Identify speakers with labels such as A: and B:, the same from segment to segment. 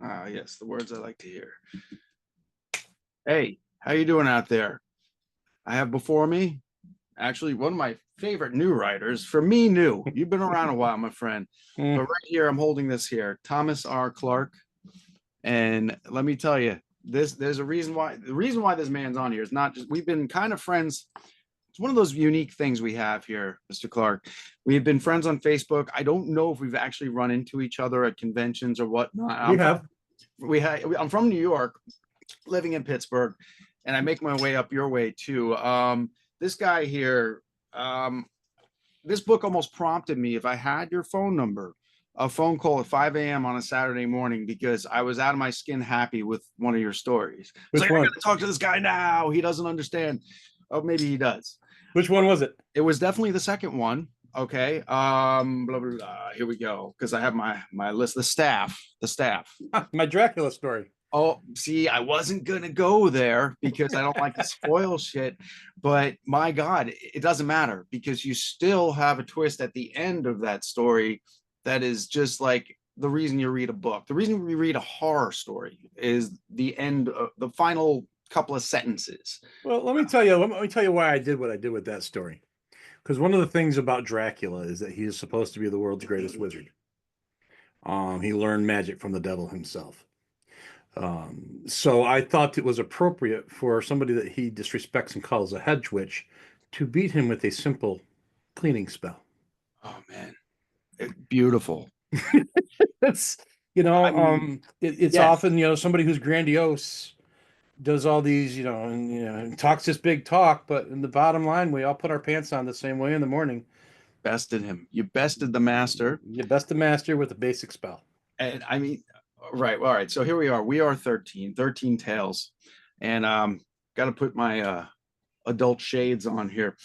A: Ah, yes, the words I like to hear. Hey, how you doing out there? I have before me actually one of my favorite new writers. For me, new. You've been around a while, my friend. But
B: Mm.
A: right here, I'm holding this here, Thomas R. Clark. And let me tell you, there's a reason why. The reason why this man's on here is not just we've been kind of friends. It's one of those unique things we have here, Mr. Clark. We've been friends on Facebook. I don't know if we've actually run into each other at conventions or whatnot.
B: We have.
A: I'm from New York, living in Pittsburgh, and I make my way up your way too. This guy here, um, this book almost prompted me if I had your phone number, a phone call at 5 a.m. on a Saturday morning because I was out of my skin happy with one of your stories. It's
B: Which
A: like, I
B: one?
A: gotta talk to this guy now. He doesn't understand. Oh, maybe he does.
B: Which one was it?
A: It was definitely the second one. Okay. Blah, blah, blah. Here we go. Because I have my list, the staff.
B: My Dracula story.
A: Oh, see, I wasn't gonna go there because I don't like to spoil shit. But my God, it doesn't matter because you still have a twist at the end of that story that is just like the reason you read a book. The reason we read a horror story is the end of the final couple of sentences.
B: Well, let me tell you why I did what I did with that story. Because one of the things about Dracula is that he is supposed to be the world's greatest wizard. He learned magic from the devil himself. So I thought it was appropriate for somebody that he disrespects and calls a hedge witch to beat him with a simple cleaning spell.
A: Oh man, beautiful.
B: It's
A: I mean,
B: it's
A: yes,
B: often somebody who's grandiose does all these and talks this big talk, but in the bottom line, we all put our pants on the same way in the morning.
A: bested him. You bested the master.
B: You best the master with a basic spell.
A: And I mean, right. All right. So here we are. We are 13 tales. And got to put my adult shades on here.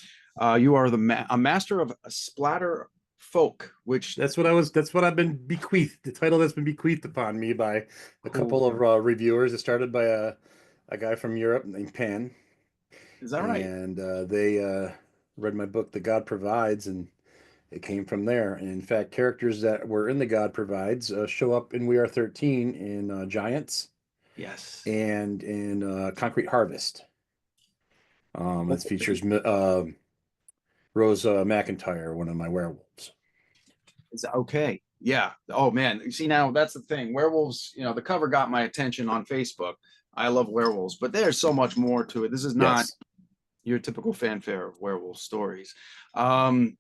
A: You are a master of splatter folk, which
B: That's what I've been bequeathed. The title that's been bequeathed upon me by a couple
A: cool.
B: of reviewers. It started by a guy from Europe named Pan,
A: Is that right?
B: and they read my book, The God Provides, and it came from there. And in fact, characters that were in The God Provides show up in We Are 13 in Giants
A: Yes.
B: and in Concrete Harvest. It
A: Oh,
B: features Rose McIntyre, one of my werewolves.
A: okay. Yeah. Oh man. You see, now that's the thing. Werewolves, the cover got my attention on Facebook. I love werewolves, but there's so much more to it. This is not
B: Yes.
A: your typical fanfare of werewolf stories. Um,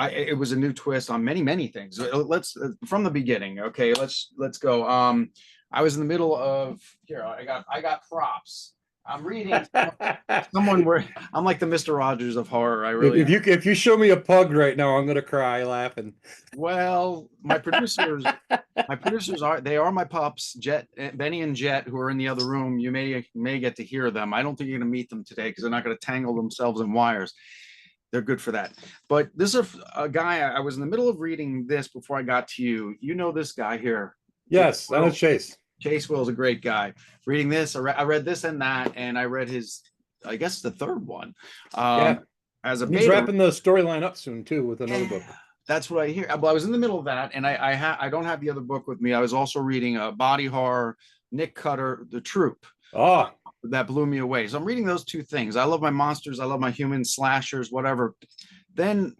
A: it was a new twist on many things. Let's from the beginning. Okay, let's go. I was in the middle of here. I got props. I'm reading someone where I'm like the Mr. Rogers of horror. I really am.
B: If you show me a pug right now, I'm gonna cry laughing.
A: Well, my producers are my pups, Jet, Benny and Jet, who are in the other room. You may get to hear them. I don't think you're going to meet them today because they're not going to tangle themselves in wires. They're good for that. But this is a guy. I was in the middle of reading this before I got to you. You know this guy here.
B: Yes, I know Chase.
A: Chase Will's a great guy. Reading this, I read this and that, and I read his, I guess the third one,
B: Yeah,
A: as a
B: he's
A: beta.
B: wrapping the storyline up soon too with another
A: Yeah,
B: book.
A: that's what I hear. But I was in the middle of that, and I don't have the other book with me. I was also reading a body horror, Nick Cutter, The Troop.
B: Oh,
A: That blew me away. So I'm reading those two things. I love my monsters. I love my humans, slashers, whatever. Then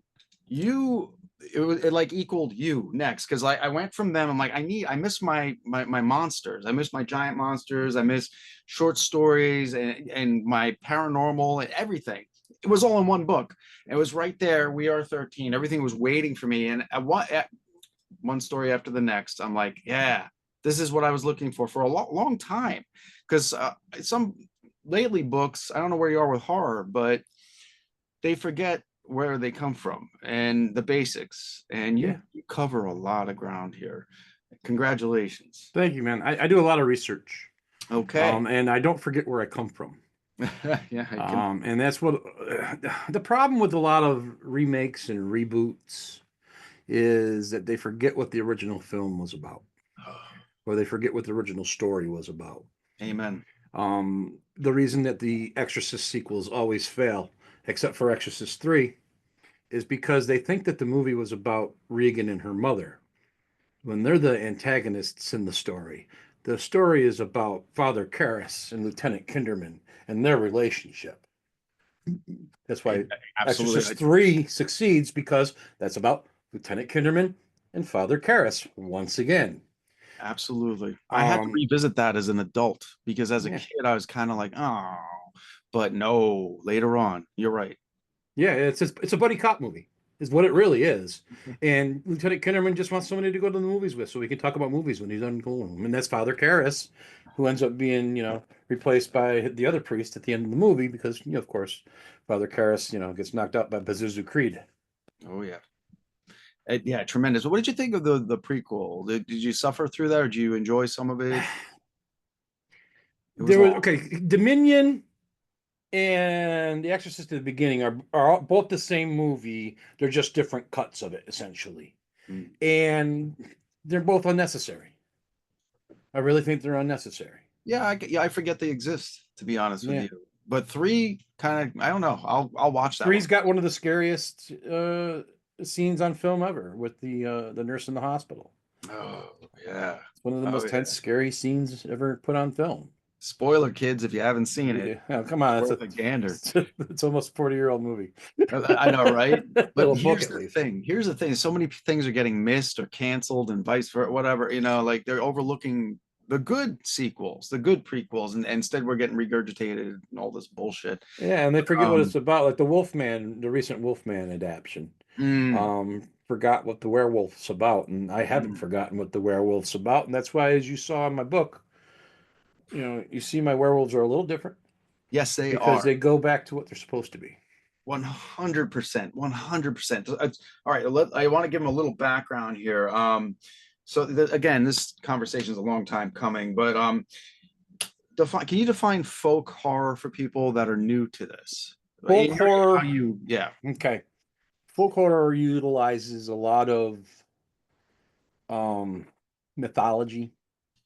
A: you, it like equaled you next because I went from them. I'm like, I miss my monsters. I miss my giant monsters. I miss short stories and my paranormal and everything. It was all in one book. It was right there. We Are 13. Everything was waiting for me. And at one story after the next, I'm like, yeah, this is what I was looking for a long time. Because some lately books, I don't know where you are with horror, but they forget where they come from and the basics. And
B: yeah.
A: you cover a lot of ground here. Congratulations.
B: Thank you, man. I do a lot of research,
A: Okay.
B: and I don't forget where I come from.
A: Yeah, I can.
B: And that's what the problem with a lot of remakes and reboots is that they forget what the original film was about, or they forget what the original story was about.
A: Amen.
B: The reason that the Exorcist sequels always fail, except for Exorcist 3, is because they think that the movie was about Regan and her mother when they're the antagonists in the story. The story is about Father Karras and Lieutenant Kinderman and their relationship. That's why
A: Absolutely.
B: Exorcist 3 succeeds, because that's about Lieutenant Kinderman and Father Karras once again.
A: Absolutely. I had to
B: Um,
A: revisit that as an adult because as a
B: yeah,
A: kid, I was kind of like, oh, but no, later on, you're right.
B: yeah, it's a buddy cop movie, is what it really is. And Lieutenant Kinderman just wants somebody to go to the movies with, so we can talk about movies when he's done going with them. And that's Father Karras, who ends up being, replaced by the other priest at the end of the movie, because, of course, Father Karras, gets knocked out by Pazuzu Creed.
A: Oh yeah. Yeah, tremendous. What did you think of the prequel? Did you suffer through that or did you enjoy some of it? It was
B: There was,
A: long.
B: okay, Dominion and The Exorcist at the beginning are both the same movie. They're just different cuts of it, essentially.
A: Mm.
B: And they're both unnecessary. I really think they're unnecessary.
A: Yeah, yeah, I forget they exist, to be honest with
B: Yeah.
A: you. But three kind of, I don't know. I'll watch that one.
B: Three's got one of the scariest scenes on film ever, with the nurse in the hospital.
A: Oh yeah.
B: It's one of the
A: Oh
B: most tense,
A: yeah.
B: scary scenes ever put on film.
A: Spoiler, kids, if you haven't seen it,
B: Yeah, oh, come on,
A: it's worth a gander.
B: it's almost 40-year-old movie.
A: I know, right? But
B: Little book,
A: here's
B: at
A: the
B: least.
A: thing. Here's the thing. So many things are getting missed or canceled and vice versa, whatever, like they're overlooking the good sequels, the good prequels, and instead we're getting regurgitated and all this bullshit.
B: Yeah, and they forget what
A: Um,
B: it's about. Like the Wolfman, the recent Wolfman adaptation.
A: mm,
B: Forgot what the werewolf's about, and I haven't
A: mm.
B: forgotten what the werewolf's about, and that's why, as you saw in my book, you see my werewolves are a little different,
A: Yes, they
B: because
A: are.
B: they go back to what they're supposed to be.
A: 100%. 100%. All right. I want to give them a little background here. So again, this conversation is a long time coming, but can you define folk horror for people that are new to this?
B: Folk
A: How
B: horror,
A: you, yeah.
B: okay. Folk horror utilizes a lot of um, mythology.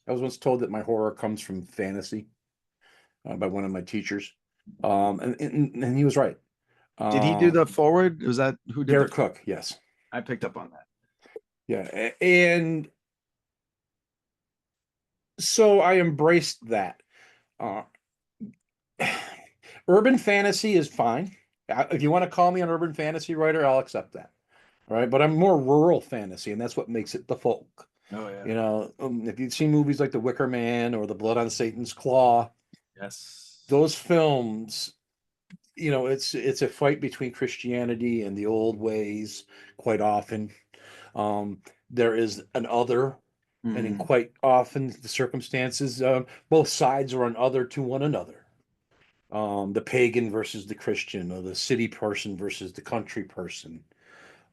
B: I was once told that my horror comes from fantasy, by one of my teachers, and he was right.
A: Did he do
B: Uh,
A: the forward? Was that who did the?
B: Derek Cook, yes,
A: I picked up on that.
B: yeah, and so I embraced that. Uh, Urban fantasy is fine. If you want to call me an urban fantasy writer, I'll accept that. All right, but I'm more rural fantasy, and that's what makes it the folk.
A: Oh yeah.
B: If you've seen movies like The Wicker Man or The Blood on Satan's Claw,
A: Yes.
B: those films, it's a fight between Christianity and the old ways quite often. There is an other, and in
A: Mm.
B: quite often the circumstances, both sides are an other to one another. The pagan versus the Christian, or the city person versus the country person.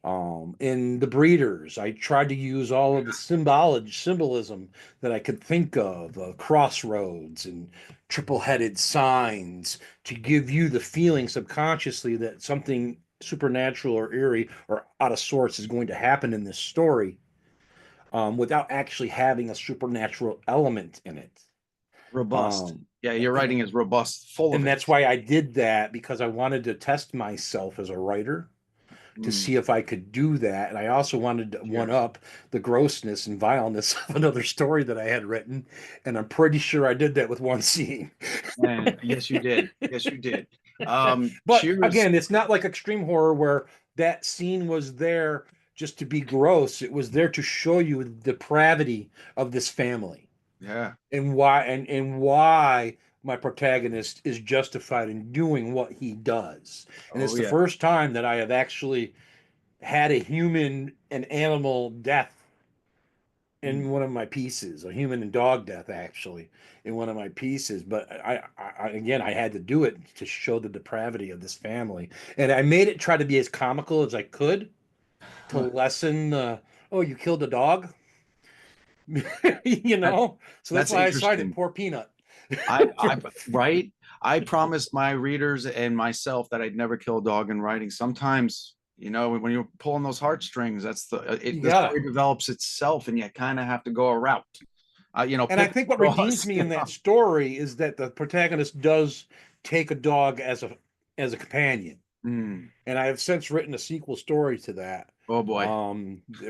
B: In the breeders, I tried to use all of the symbolism that I could think of, crossroads and triple-headed signs, to give you the feeling subconsciously that something supernatural or eerie or out of sorts is going to happen in this story, without actually having a supernatural element in it.
A: Robust.
B: Um,
A: Yeah, your
B: and,
A: writing is robust, full of
B: and
A: it.
B: that's why I did that, because I wanted to test myself as a writer, to
A: Mm.
B: see if I could do that. And I also wanted to one
A: Cheers.
B: up the grossness and vileness of another story that I had written. And I'm pretty sure I did that with one scene.
A: And yes, you did. Yes, you did.
B: But
A: Cheers.
B: again, it's not like extreme horror where that scene was there just to be gross. It was there to show you the depravity of this family,
A: Yeah.
B: and why my protagonist is justified in doing what he does. And
A: Oh
B: it's the
A: yeah.
B: first time that I have actually had a human and animal death
A: Mm.
B: in one of my pieces, a human and dog death, actually, in one of my pieces. But again, I had to do it to show the depravity of this family, and I made it try to be as comical as I could, to lessen the, oh, you killed a dog,
A: That,
B: So that's
A: that's
B: why I cited
A: interesting.
B: poor Peanut.
A: I right. I promised my readers and myself that I'd never kill a dog in writing. Sometimes, when you're pulling those heartstrings, that's
B: You
A: the
B: gotta.
A: story develops itself, and you kind of have to go a route.
B: And I
A: Pick
B: think what redeems
A: straws.
B: me in that story is that the protagonist does take a dog as a companion.
A: Mm.
B: And I have since written a sequel story to that,
A: Oh boy.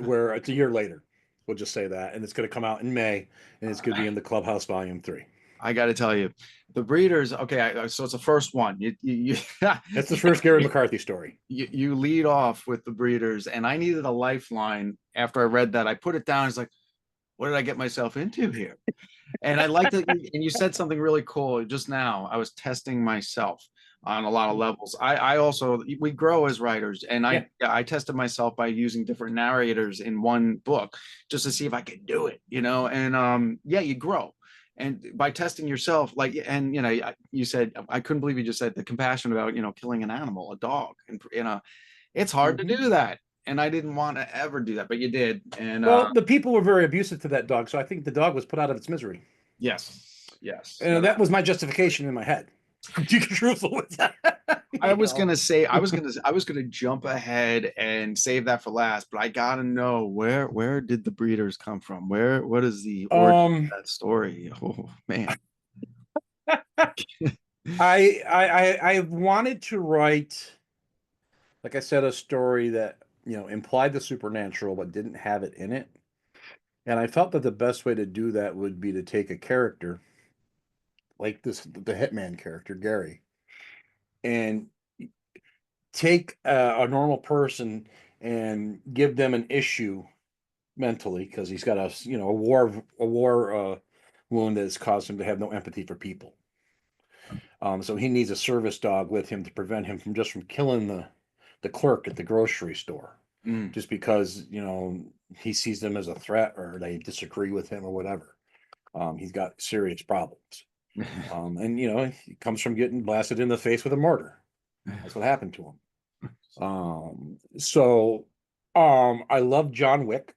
B: where it's a year later. We'll just say that, and it's going to come out in May, and it's going to be in the Clubhouse Volume 3.
A: I got to tell you, the breeders. Okay, so it's the first one.
B: That's the first Gary McCarthy story.
A: You lead off with the breeders, and I needed a lifeline after I read that. I put it down. It's like, what did I get myself into here? And I liked it. And you said something really cool just now. I was testing myself on a lot of levels. I also, we grow as writers, and I tested myself by using different narrators in one book just to see if I could do it, and yeah, you grow. And by testing yourself, like, and you said, I couldn't believe you just said the compassion about, killing an animal, a dog, and it's hard to do that. And I didn't want to ever do that, but you did. And
B: well, the people were very abusive to that dog, so I think the dog was put out of its misery.
A: yes.
B: And that was my justification in my head. To be truthful with that.
A: I was gonna jump ahead and save that for last, but I gotta know where did the breeders come from? What is the origin of that story? Oh man.
B: I wanted to write, like I said, a story that implied the supernatural but didn't have it in it. And I felt that the best way to do that would be to take a character like the Hitman character, Gary, and take a normal person and give them an issue mentally, because he's got a war wound that has caused him to have no empathy for people. So he needs a service dog with him to prevent him from killing the clerk at the grocery store, just because he sees them as a threat or they disagree with him or whatever. He's got serious problems. And he comes from getting blasted in the face with a mortar. That's what happened to him. So I love John Wick.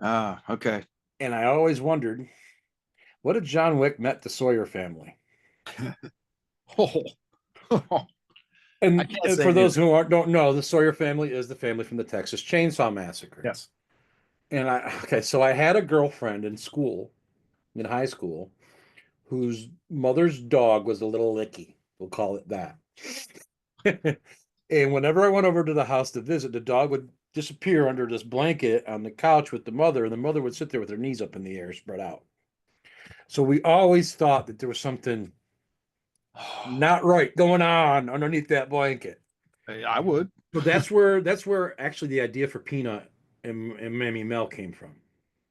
A: Okay.
B: And I always wondered, what if John Wick met the Sawyer family? And for those who don't know, the Sawyer family is the family from the Texas Chainsaw Massacre.
A: Yes.
B: And so I had a girlfriend in high school, whose mother's dog was a little licky. We'll call it that. And whenever I went over to the house to visit, the dog would disappear under this blanket on the couch with the mother, and the mother would sit there with her knees up in the air, spread out. So we always thought that there was something not right going on underneath that blanket.
A: I would.
B: So that's where actually the idea for Peanut and Mammy Mel came from.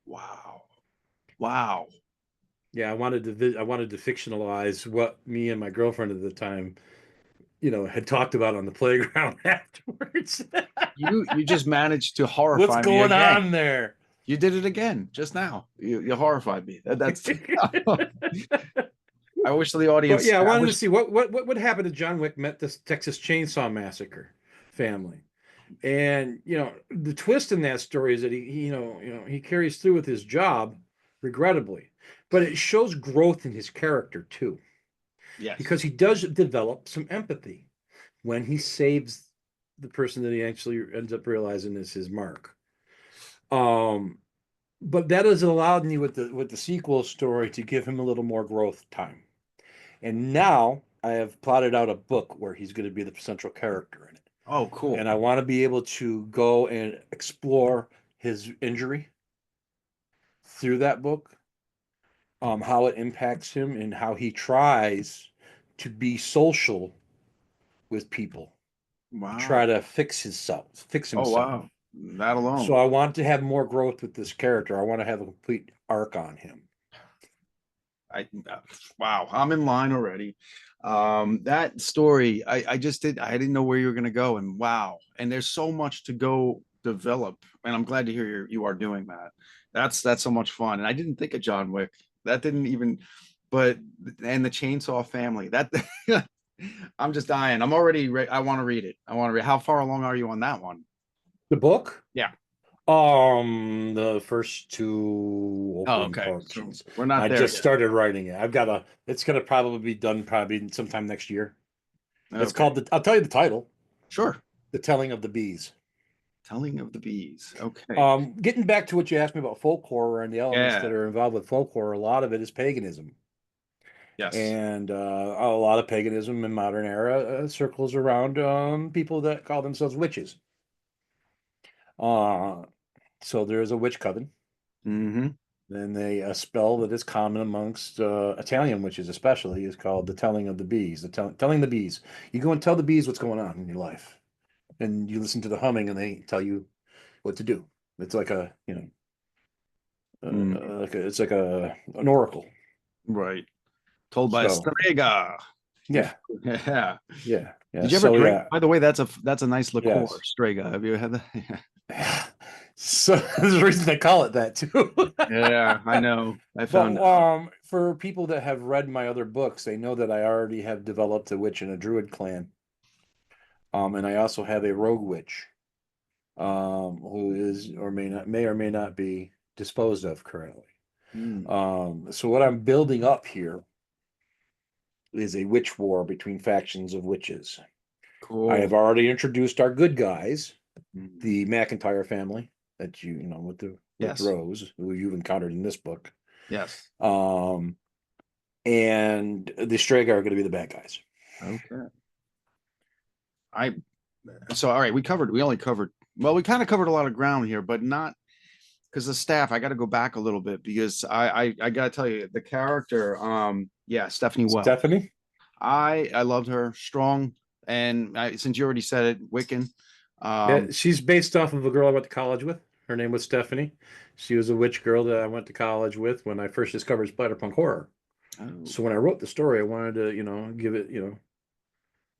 A: Wow.
B: Yeah, I wanted to fictionalize what me and my girlfriend at the time, had talked about on the playground afterwards.
A: You just managed to horrify me.
B: What's going on there?
A: You did it again just now. You horrified me. That's. I wish the audience.
B: I wanted to see what would happen if John Wick met this Texas Chainsaw Massacre family. And the twist in that story is that he carries through with his job, regrettably, but it shows growth in his character too.
A: Yes.
B: Because he does develop some empathy when he saves the person that he actually ends up realizing is his mark. But that has allowed me with the sequel story to give him a little more growth time. And now I have plotted out a book where he's going to be the central character in it.
A: Oh, cool.
B: And I want to be able to go and explore his injury through that book, how it impacts him and how he tries to be social with people.
A: Wow.
B: Try to fix himself.
A: Oh, wow. That alone.
B: So I want to have more growth with this character. I want to have a complete arc on him.
A: Wow, I'm in line already. That story, I didn't know where you were going to go, and wow, and there's so much to go develop, and I'm glad to hear you are doing that. That's so much fun, and I didn't think of John Wick. That didn't even, and the Chainsaw Family. That I'm just dying. I'm already. I want to read it. How far along are you on that one?
B: The book?
A: Yeah.
B: The first two open portions.
A: So we're not
B: I
A: there
B: just
A: yet.
B: started writing it. It's gonna probably be done sometime next year. Okay. It's called I'll tell you the title.
A: Sure.
B: The Telling of the Bees.
A: Telling of the Bees. Okay.
B: Getting back to what you asked me about folklore and the elements that are involved with folklore, a lot of it is paganism.
A: Yes.
B: And a lot of paganism in modern era circles around people that call themselves witches. So there is a witch coven.
A: Mm-hmm.
B: Then a spell that is common amongst Italian witches, especially, is called the telling of the bees. Telling the bees. You go and tell the bees what's going on in your life, and you listen to the humming, and they tell you what to do. It's like a
A: Mm.
B: it's like an oracle.
A: Right. Told by a
B: So
A: Strega.
B: yeah,
A: Yeah.
B: yeah.
A: Did you ever
B: So
A: drink?
B: yeah,
A: By the way, that's a nice liqueur,
B: yes.
A: Strega. Have you had that?
B: So there's a reason they call it that too.
A: Yeah, I know. I
B: But
A: found out.
B: for people that have read my other books, they know that I already have developed a witch and a druid clan. And I also have a rogue witch, who is or may not be disposed of currently.
A: Mm,
B: So what I'm building up here is a witch war between factions of witches. I have
A: cool.
B: already introduced our good guys,
A: Mm,
B: the McIntyre family that you know with
A: yes.
B: Rose, who you've encountered in this book.
A: Yes.
B: Um, and the Strega are going to be the bad guys.
A: Okay. I so all right, we only covered well, we kind of covered a lot of ground here, but not because the staff, I got to go back a little bit because I got to tell you the character, yeah, Stephanie Wells.
B: Stephanie?
A: I loved her, strong, and since you already said it, Wiccan.
B: Yeah, she's based off of a girl I went to college with. Her name was Stephanie. She was a witch girl that I went to college with when I first discovered splatterpunk horror.
A: Oh,
B: So when I wrote the story, I wanted to, give it,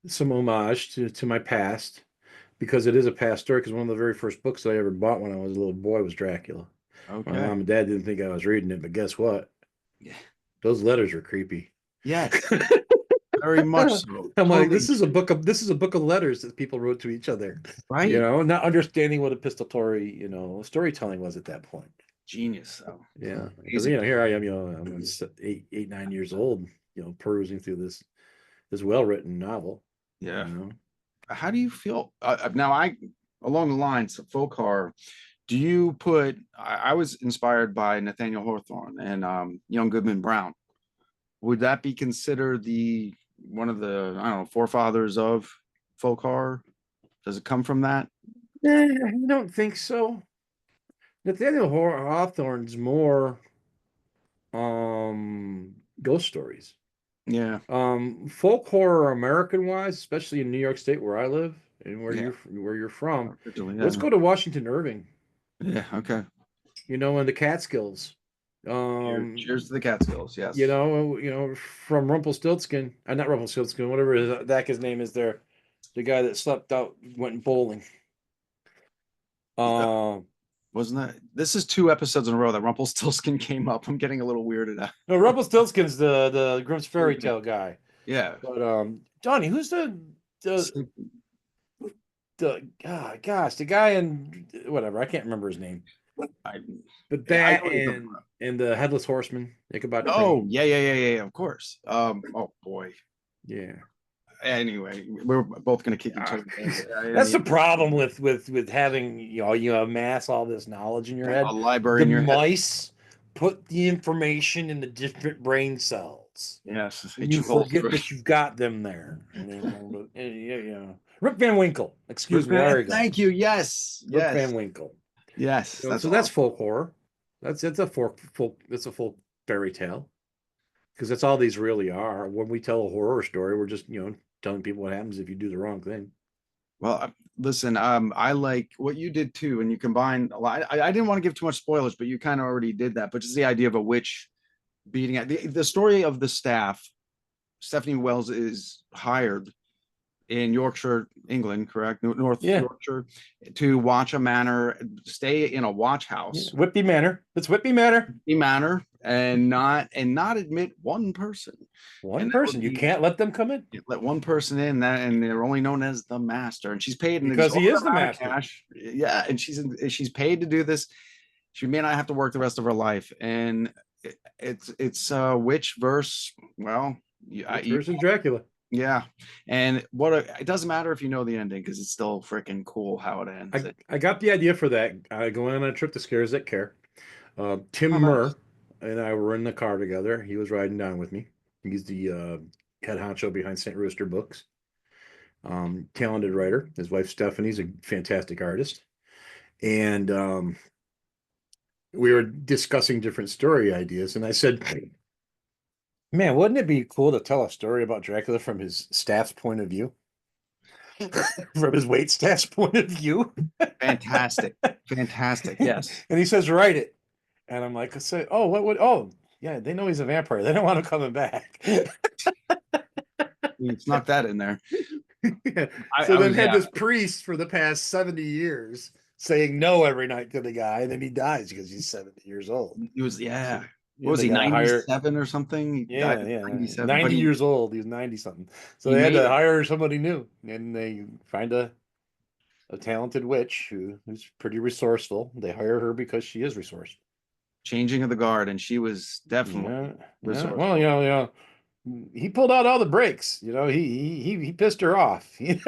B: some homage to my past because it is a past story. Because one of the very first books that I ever bought when I was a little boy was Dracula. My
A: okay.
B: mom and dad didn't think I was reading it, but guess what?
A: Yeah.
B: Those letters were creepy.
A: Yes, very much so.
B: I'm like,
A: Totally
B: this is a book of letters that people wrote to each other,
A: right.
B: not understanding what epistolary, storytelling was at that point.
A: Genius, though.
B: Yeah, because
A: Amazing.
B: here I am, I'm 9 years old, perusing through this well-written novel,
A: Yeah.
B: you know.
A: How do you feel now? Along the lines of folk horror, do you put? I was inspired by Nathaniel Hawthorne and Young Goodman Brown. Would that be considered the one of the I don't know forefathers of folk horror? Does it come from that?
B: I don't think so. Nathaniel Hawthorne's more ghost stories.
A: Yeah,
B: Folk horror American wise, especially in New York State where I live and
A: yeah,
B: where you're from.
A: originally,
B: Let's
A: yeah,
B: go to Washington Irving,
A: yeah. Okay.
B: in the Catskills.
A: Cheers to the Catskills.
B: You
A: Yes.
B: know, from Rumpelstiltskin, not Rumpelstiltskin, whatever his name is there, the guy that slept out, went bowling.
A: Yeah.
B: Um,
A: Wasn't that? This is two episodes in a row that Rumpelstiltskin came up. I'm getting a little weirded out.
B: no, Rumpelstiltskin's the Grimm's fairy tale guy.
A: Yeah.
B: But Johnny, who's the gosh, the guy in whatever, I can't remember his name.
A: I,
B: But
A: yeah, I know
B: that
A: what you're talking about.
B: and the Headless Horseman, Ichabod
A: Oh,
B: Crane.
A: yeah, of course. Oh boy.
B: Yeah.
A: Anyway, we're both gonna kick each
B: Ah,
A: other. I
B: that's the
A: mean,
B: problem with having you amass all this knowledge in your
A: a
B: head.
A: library
B: The
A: in your head.
B: mice put the information in the different brain cells,
A: Yes, they
B: and you
A: troll
B: forget
A: through it.
B: that you've got them there. Rip Van Winkle. Excuse me. There you go.
A: Thank you. Yes,
B: Rip
A: yes,
B: Van Winkle.
A: yes. That's
B: So that's
A: awesome.
B: folk horror. That's a folk. That's a folk fairy tale because that's all these really are. When we tell a horror story, we're just telling people what happens if you do the wrong thing.
A: Well, listen, I like what you did too, and you combined a lot. I didn't want to give too much spoilers, but you kind of already did that. But just the idea of a witch beating at the story of the staff. Stephanie Wells is hired in Yorkshire, England, correct? North
B: Yeah.
A: Yorkshire, to watch a manor, stay in a watch
B: Yeah.
A: house,
B: Whitby Manor. It's Whitby Manor.
A: a manor, and not admit one person.
B: One
A: And that
B: person.
A: would
B: You
A: be
B: can't let them come in
A: let one person in that, and they're only known as the master. And she's paid an
B: because he is
A: exorbitant
B: the
A: amount of
B: master.
A: cash. Yeah, and she's paid to do this. She may not have to work the rest of her life, and it's witch verse. Well,
B: Which versus Dracula.
A: yeah, and it doesn't matter if you know the ending because it's still freaking cool how it ends.
B: I got the idea for that. Going on a trip to Scares That Care. Tim
A: Oh,
B: Murr
A: nice.
B: and I were in the car together. He was riding down with me. He's the head honcho behind St. Rooster Books. Talented writer. His wife Stephanie's a fantastic artist. And we were discussing different story ideas, and I said, "Man, wouldn't it be cool to tell a story about Dracula from his staff's point of view, from his wait staff's point of view?"
A: Fantastic. Fantastic. Yes.
B: And he says, "Write it." And I'm like, I say, "Oh, what would? Oh, yeah, they know he's a vampire. They don't want him coming back."
A: You snuck that in there.
B: Yeah.
A: I,
B: So
A: I
B: then
A: was,
B: had
A: yeah,
B: this priest for the past 70 years saying no every night to the guy, and then he dies because he's 70 years old.
A: he was,
B: So,
A: yeah. What
B: yeah,
A: was
B: they
A: he,
B: got to hire,
A: 97 or something? He died
B: yeah,
A: at
B: yeah,
A: 97, but
B: 90 years old. He was 90 something. So
A: he
B: they had
A: made
B: to
A: it.
B: hire somebody new, and they find a talented witch who's pretty resourceful. They hire her because she is resourceful.
A: Changing of the guard, and she was definitely
B: Yeah, yeah. Well,
A: resourceful.
B: he pulled out all the breaks. He pissed her off.
A: He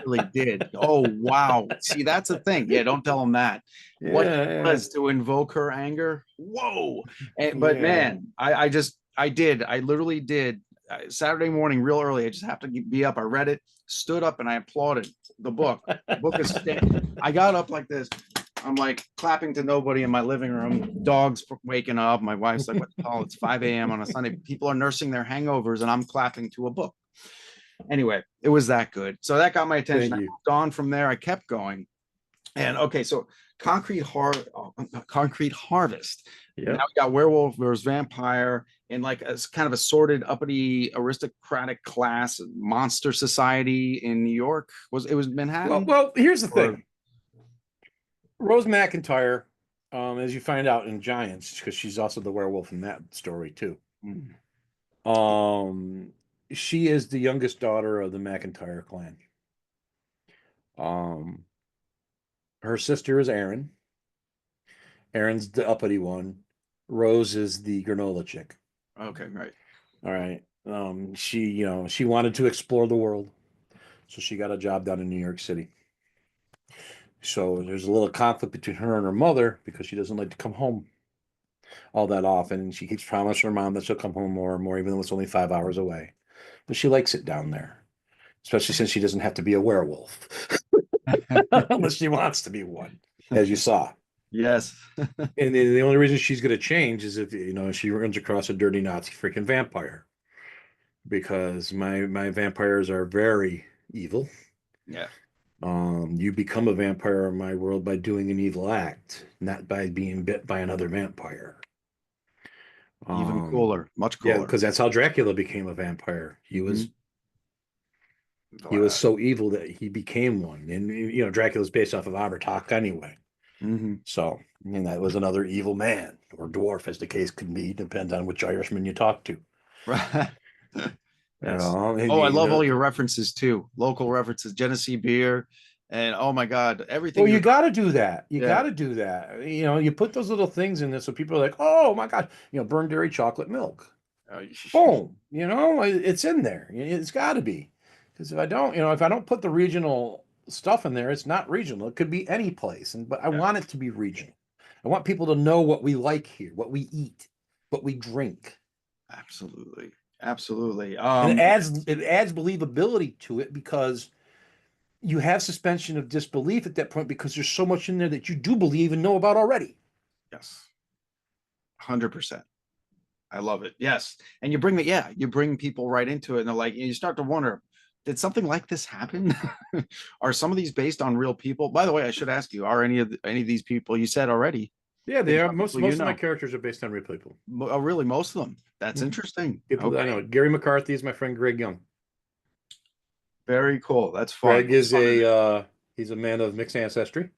A: really did. Oh, wow. See, that's the thing. Yeah, don't tell him that. What he
B: Yeah,
A: does to invoke her anger. Whoa. But
B: yeah,
A: man, I literally did. Saturday morning, real early. I just have to be up. I read it, stood up, and I applauded the book. The book is, I got up like this. I'm like clapping to nobody in my living room. Dogs waking up. My wife's like, what the hell? It's 5 a.m. on a Sunday. People are nursing their hangovers, and I'm clapping to a book. Anyway, it was that good. So that got my attention.
B: Thank
A: I
B: you.
A: moved on from there. I kept going. And okay, so concrete harvest. Now
B: Yeah.
A: we got werewolf versus vampire in like a kind of a sorted uppity aristocratic class monster society in New York. Was
B: Well,
A: Manhattan?
B: well, here's the
A: Or
B: thing. Rose McIntyre, as you find out in Giants, because she's also the werewolf in that story too.
A: mm,
B: Um, she is the youngest daughter of the McIntyre clan. Um, her sister is Erin. Erin's the uppity one. Rose is the granola chick.
A: okay, right.
B: All right. She wanted to explore the world, so she got a job down in New York City. So there's a little conflict between her and her mother because she doesn't like to come home all that often. And she keeps promising her mom that she'll come home more and more, even though it's only 5 hours away. But she likes it down there, especially since she doesn't have to be a werewolf unless she wants to be one, as you saw.
A: Yes.
B: And the only reason she's going to change is if she runs across a dirty Nazi freaking vampire, because my vampires are very evil.
A: Yeah.
B: You become a vampire in my world by doing an evil act, not by being bit by another vampire.
A: Even
B: Um,
A: cooler, much
B: yeah,
A: cooler.
B: because that's how Dracula became a vampire. He was
A: Mhm.
B: he was so evil that he became one. And Dracula's based off of Abertak anyway.
A: Mhm.
B: So, that was another evil man or dwarf, as the case could be, depends on which Irishman you talk to.
A: Right. Yes.
B: And,
A: Oh, I love all your references too. Local references, Genesee beer, and oh my God,
B: well,
A: everything
B: you
A: you're.
B: got to do that. You got
A: Yeah.
B: to do that. You put those little things in there so people are like, oh my God, burned dairy chocolate milk.
A: Uh,
B: Boom. It's in there. It's got to be. Because if I don't put the regional stuff in there, it's not regional. It could be any place. But I
A: yeah,
B: want it to be regional. I want people to know what we like here, what we eat, what we drink.
A: absolutely, absolutely.
B: And it adds believability to it because you have suspension of disbelief at that point because there's so much in there that you do believe and know about already.
A: Yes, 100%. I love it. Yes, and you bring people right into it, and they're like, you start to wonder, did something like this happen? Are some of these based on real people? By the way, I should ask you, are any of these people you said already
B: Yeah, they
A: based
B: are.
A: on
B: Most
A: people you
B: most of my
A: know?
B: characters are based on real people.
A: Oh, really, most of them. That's
B: Mhm.
A: interesting.
B: People that I
A: Okay,
B: know. Gary McCarthy is my friend Greg Young.
A: very cool. That's fun.
B: Greg
A: It's
B: is
A: fun to do.
B: he's a man of mixed ancestry,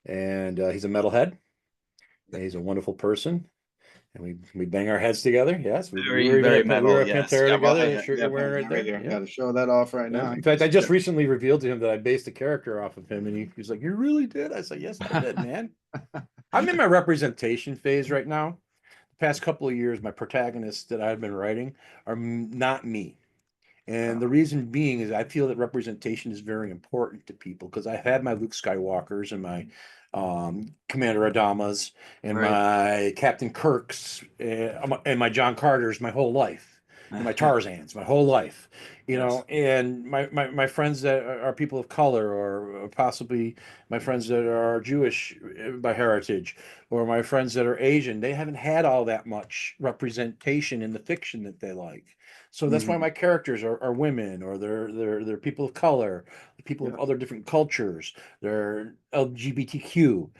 B: and he's a metalhead. And he's a wonderful person, and we bang our heads together. Yes, we
A: Very,
B: were even
A: very
B: we were
A: metal.
B: at
A: Yes.
B: Pantera
A: Yeah. Well,
B: together. The shirt
A: yeah.
B: you're wearing right
A: Right
B: there.
A: there.
B: Yeah.
A: Got to show that off right
B: Yeah.
A: now.
B: In fact, I just recently revealed to him that I based a character off of him, and he's like, "You really did?" I said, "Yes, I did, man." I'm in my representation phase right now. The past couple of years, my protagonists that I've been writing are not me. And the reason being is I feel that representation is very important to people because I've had my Luke Skywalkers and my Commander Adamas and
A: Right.
B: my Captain Kirks and my John Carters my whole life. and my Tarzans my whole life, you
A: Yes.
B: know, and my friends that are people of color, or possibly my friends that are Jewish by heritage, or my friends that are Asian, they haven't had all that much representation in the fiction that they like. So that's why
A: Mhm.
B: my characters are women, or they're people of color, people of
A: Yeah.
B: other different cultures, they're LGBTQ,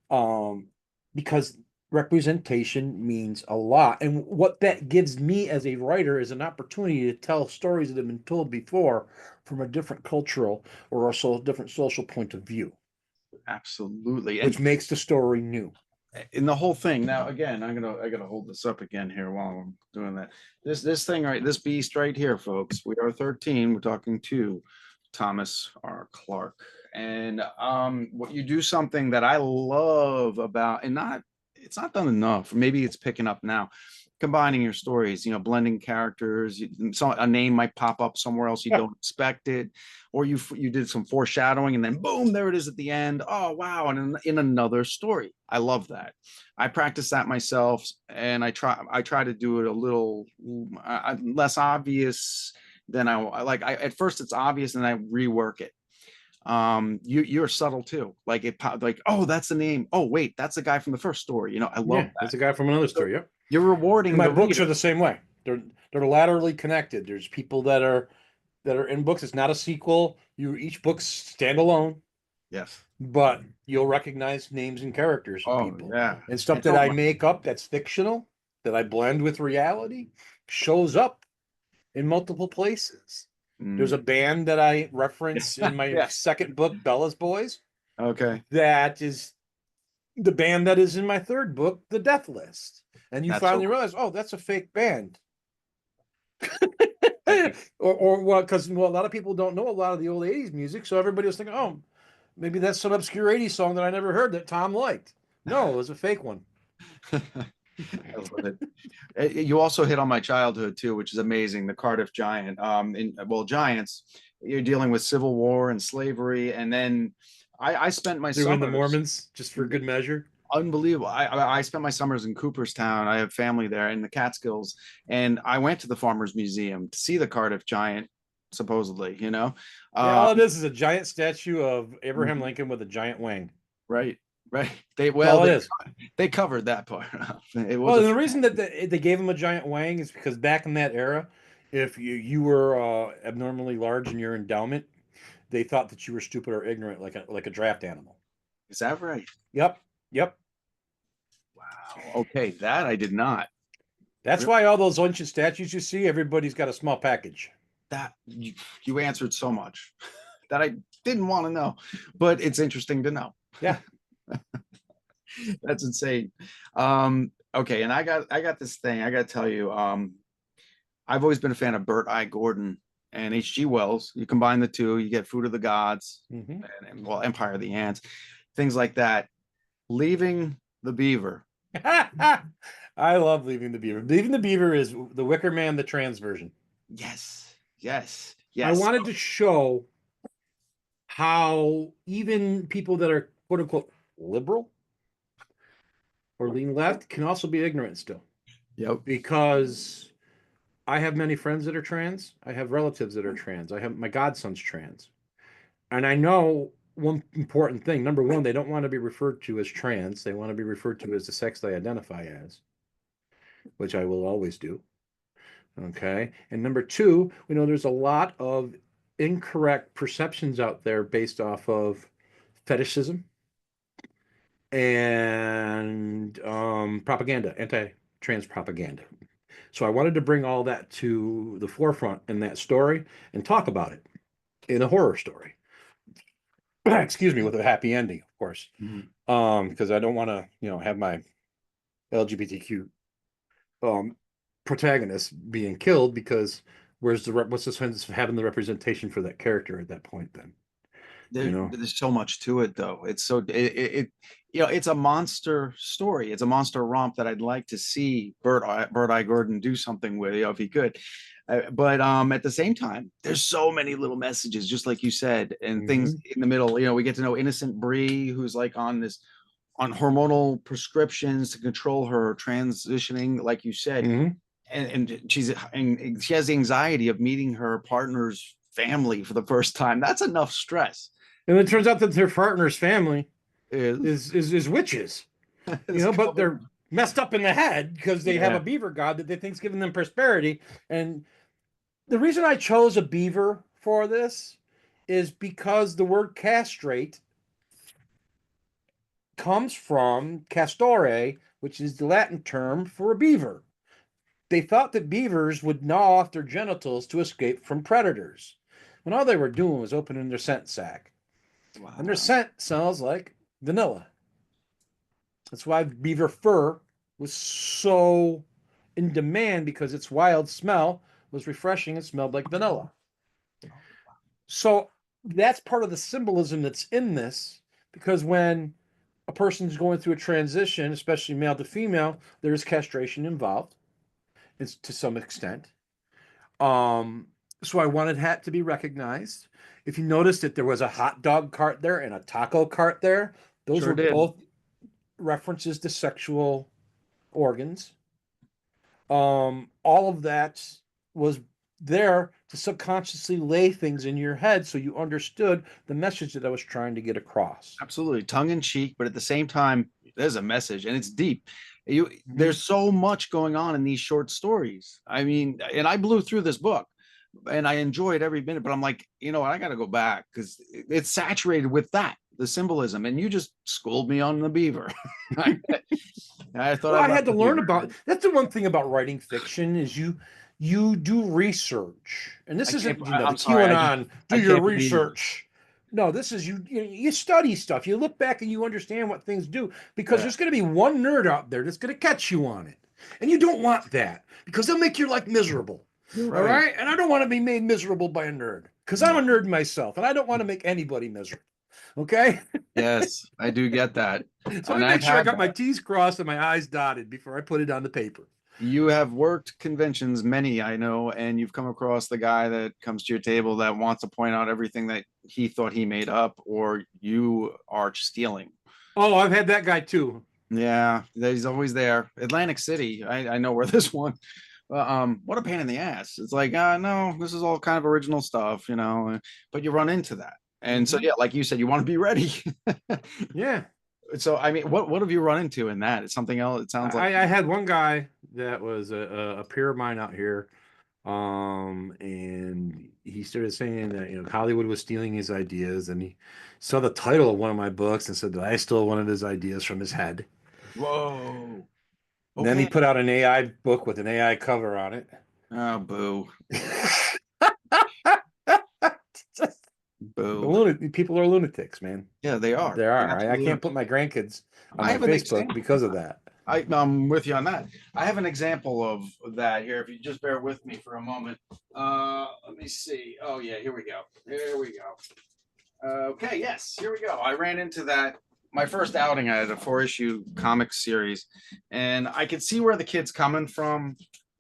B: um, because representation means a lot. And what that gives me as a writer is an opportunity to tell stories that have been told before from a different cultural or also a different social point of view,
A: Absolutely. And
B: which makes the story new.
A: in the whole thing, now again, I gotta hold this up again here while I'm doing that. This thing right, this beast right here, folks. We are 13. We're talking to Thomas R. Clark. And what you do, something that I love about, and not it's not done enough. Maybe it's picking up now. Combining your stories, blending characters. A name might pop up somewhere else you
B: Yeah.
A: don't expect it, or you did some foreshadowing, and then boom, there it is at the end. Oh wow! And in another story, I love that. I practice that myself, and I try to do it a little less obvious than I like. At first it's obvious, and I rework it. You're subtle too, like like, oh, that's the name, oh wait, that's the guy from the first story. I love
B: Yeah,
A: that.
B: that's a guy from another
A: So
B: story. Yep.
A: you're
B: And
A: rewarding
B: my
A: the
B: books are
A: reader.
B: the same way. They're laterally connected. There's people that are in books. It's not a sequel. Each book's standalone,
A: Yes.
B: but you'll recognize names and characters of
A: Oh
B: people.
A: yeah.
B: And stuff
A: And
B: that I make up that's fictional, that I blend with reality, shows up in multiple places. There's
A: mm,
B: a band that I reference in my
A: yes.
B: second book, Bella's Boys,
A: Okay.
B: that is the band that is in my third book, The Death List. And you
A: That's so
B: finally
A: cool.
B: realize, oh, that's a fake band.
A: Hey,
B: or well, because a lot of people don't know a lot of the old 80s music, so everybody was thinking, oh, maybe that's some obscure 80s song that I never heard that Tom liked. No, it was a fake one.
A: I love it. You also hit on my childhood too, which is amazing. The Cardiff Giant. Giants. You're dealing with Civil War and slavery, and then I spent my
B: Threw in the
A: summers.
B: Mormons just for good measure.
A: Unbelievable. I spent my summers in Cooperstown. I have family there in the Catskills, and I went to the Farmers Museum to see the Cardiff Giant, supposedly.
B: Yeah,
A: Uh,
B: all it is a giant statue of Abraham Lincoln with a giant wing.
A: right, right.
B: That's all it is.
A: They covered that part. It was
B: Well,
A: a
B: and the reason that they gave him a giant wang is because back in that era, if you were abnormally large in your endowment, they thought that you were stupid or ignorant, like a draft animal.
A: Is that right?
B: Yep, yep.
A: Wow. Okay, that I did not.
B: That's why all those ancient statues you see, everybody's got a small package.
A: That you answered so much that I didn't want to know, but it's interesting to know.
B: Yeah.
A: That's insane. Okay, and I got this thing. I got to tell you, I've always been a fan of Burt I. Gordon and H.G. Wells. You combine the two, you get Food of the Gods
B: Hmm.
A: and Empire of the Ants, things like that. Leaving the Beaver.
B: I love Leaving the Beaver. Leaving the Beaver is the Wicker Man, the trans version.
A: Yes, yes,
B: I
A: yes.
B: wanted to show how even people that are quote unquote liberal or lean left can also be ignorant still.
A: Yep.
B: Because I have many friends that are trans. I have relatives that are trans. I have my godson's trans. And I know one important thing. Number one, they don't want to be referred to as trans. They want to be referred to as the sex they identify as, which I will always do. Okay. And number two, we know there's a lot of incorrect perceptions out there based off of fetishism and propaganda, anti-trans propaganda. So I wanted to bring all that to the forefront in that story and talk about it in a horror story. Excuse me, with a happy ending, of course.
A: Mhm.
B: Because I don't want to, have my LGBTQ um protagonist being killed because what's the sense of having the representation for that character at that point then?
A: There's so much to it, though. It's a monster story. It's a monster romp that I'd like to see Bird Eye Gordon do something with, if he could. But at the same time, there's so many little messages, just like you said, and things
B: Hmm.
A: in the middle. We get to know innocent Bree, who's like on hormonal prescriptions to control her transitioning, like you said.
B: Hmm.
A: and she has the anxiety of meeting her partner's family for the first time. That's enough stress.
B: And it turns out that their partner's family
A: Is
B: is witches, but they're messed up in the head because they have a beaver god that they think's giving them prosperity. And the reason I chose a beaver for this is because the word castrate comes from castore, which is the Latin term for a beaver. They thought that beavers would gnaw off their genitals to escape from predators, when all they were doing was opening their scent sac.
A: wow.
B: And their scent smells like vanilla. That's why beaver fur was so in demand, because its wild smell was refreshing and smelled like vanilla. So that's part of the symbolism that's in this, because when a person's going through a transition, especially male to female, there is castration involved. It's to some extent. So I wanted hat to be recognized. If you noticed that there was a hot dog cart there and a taco cart there, those were both references to sexual organs. All of that was there to subconsciously lay things in your head so you understood the message that I was trying to get across.
A: Absolutely, tongue in cheek, but at the same time, there's a message and it's deep. There's so much going on in these short stories. I mean, and I blew through this book and I enjoyed every minute, but I'm like, I got to go back because it's saturated with the symbolism, and you just schooled me on the beaver. I thought
B: I had to learn about. That's the one thing about writing fiction is you do research, and this isn't QAnon. Do your research. No, this is you study stuff. You look back and you understand what things do, because there's going to be one nerd out there that's going to catch you on it, and you don't want that because they'll make your life miserable. Right. All right, and I don't want to be made miserable by a nerd, because I'm a nerd myself, and I don't want to make anybody miserable. Okay.
A: Yes, I do get that.
B: So I make sure I got my T's crossed and my I's dotted before I put it on the paper.
A: You have worked conventions, many I know, and you've come across the guy that comes to your table that wants to point out everything that he thought he made up or you are stealing.
B: Oh, I've had that guy too.
A: Yeah, he's always there. Atlantic City, I know where this one. What a pain in the ass. It's like, no, this is all kind of original stuff, but you run into that. And so, yeah, like you said, you want to be ready.
B: Yeah.
A: So, I mean, what have you run into in that? It's something else. It sounds like
B: I had one guy that was a peer of mine out here. And he started saying that, Hollywood was stealing his ideas, and he saw the title of one of my books and said that I stole one of his ideas from his head.
A: Whoa.
B: Okay. Then he put out an AI book with an AI cover on it.
A: Oh, boo.
B: Boo. People are lunatics, man.
A: Yeah, they are.
B: They are. I can't put my grandkids on my Facebook because of that.
A: I'm with you on that. I have an example of that here. If you just bear with me for a moment. Let me see. Oh, yeah, here we go. Okay, yes, here we go. I ran into that. My first outing, I had a 4-issue comic series, and I could see where the kid's coming from,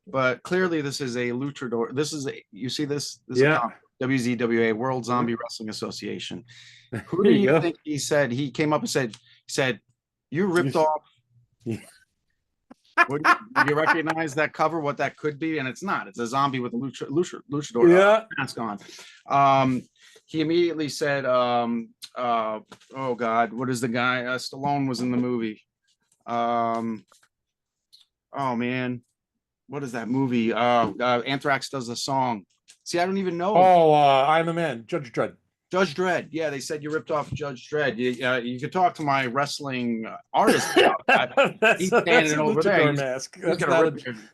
A: but clearly this is a luchador. You see this?
B: Yeah.
A: WZWA, World Zombie Wrestling Association. Who do you think he said? He came up and said, you ripped off. Do you recognize that cover? What that could be? And it's not. It's a zombie with a luchador mask on. He immediately said, "Oh God, what is the guy? Stallone was in the movie. Oh man, what is that movie? Anthrax does a song. See, I don't even know.
B: Oh, I'm a Man, Judge Dredd.
A: Judge Dredd. Yeah, they said you ripped off Judge Dredd. You could talk to my wrestling artist about that. He's standing over there.
B: Mask.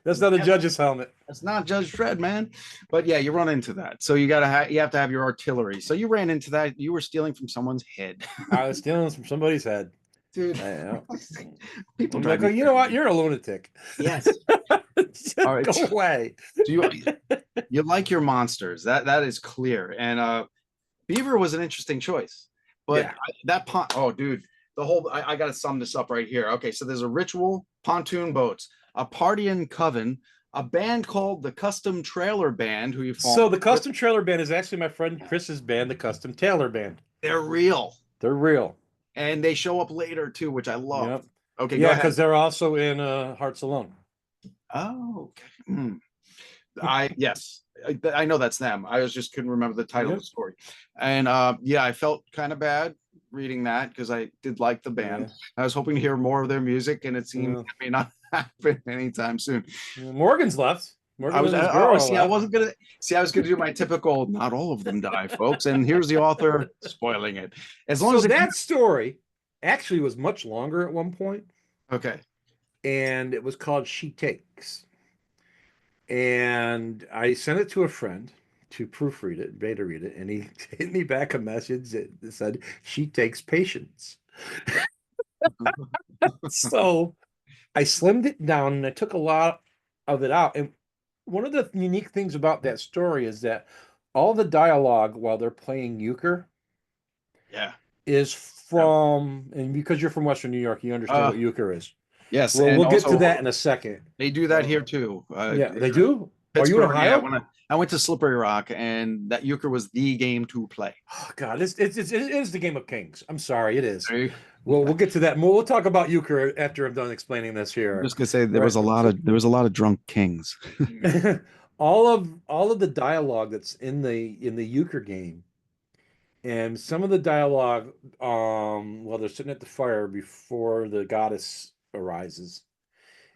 B: That's not a judge's helmet.
A: That's not Judge Dredd, man. But yeah, you run into that. So you have to have your artillery. So you ran into that. You were stealing from someone's head.
B: I was stealing from somebody's head.
A: Dude,
B: people like, you know what? You're a lunatic.
A: Yes.
B: All right, go away.
A: So you like your monsters. That is clear. And Beaver was an interesting choice. But dude, I got to sum this up right here. Okay, so there's a ritual, pontoon boats, a party in Coven, a band called the Custom Trailer Band, who you follow.
B: So the Custom Trailer Band is actually my friend Chris's band, the Custom Tailor Band.
A: They're real.
B: They're real.
A: And they show up later too, which I love.
B: Yep.
A: Okay,
B: yeah, because they're also in Hearts Alone.
A: Oh, okay. Yes, I know that's them. I was just couldn't remember the title of
B: Yep.
A: the story. And yeah, I felt kind of bad reading that because I did like the
B: Yeah.
A: band. I was hoping to hear more of their music, and it seemed
B: Yeah.
A: it may not happen anytime soon.
B: Morgan's left.
A: I
B: Morgan
A: was
B: and his
A: oh,
B: girl
A: see, I
B: left.
A: wasn't gonna see, I was gonna do my typical not all of them die, folks. And here's the author spoiling it. As long
B: So
A: as it
B: that story actually was much longer at one point,
A: okay.
B: and it was called She Takes. And I sent it to a friend to proofread it, beta read it, and he hit me back a message that said, She takes patience. So I slimmed it down and I took a lot of it out. And one of the unique things about that story is that all the dialogue while they're playing euchre
A: Yeah.
B: is
A: Yeah.
B: from, and because you're from Western New York, you understand
A: Uh
B: what euchre is.
A: yes,
B: Well,
A: and
B: we'll get to
A: also
B: that in a second.
A: they do that here too.
B: Yeah, they do. Are you in
A: Pittsburgh, yeah.
B: Ohio?
A: I went to Slippery Rock, and that euchre was the game to play.
B: Oh, God, it is the game of kings. I'm sorry, it is.
A: Right?
B: Well, we'll get to that more. We'll talk about euchre after I'm done explaining this
A: I'm
B: here.
A: just gonna say
B: All right. So
A: there was a lot of drunk kings.
B: all of the dialogue that's in the euchre game, and some of the dialogue, while they're sitting at the fire before the goddess arises,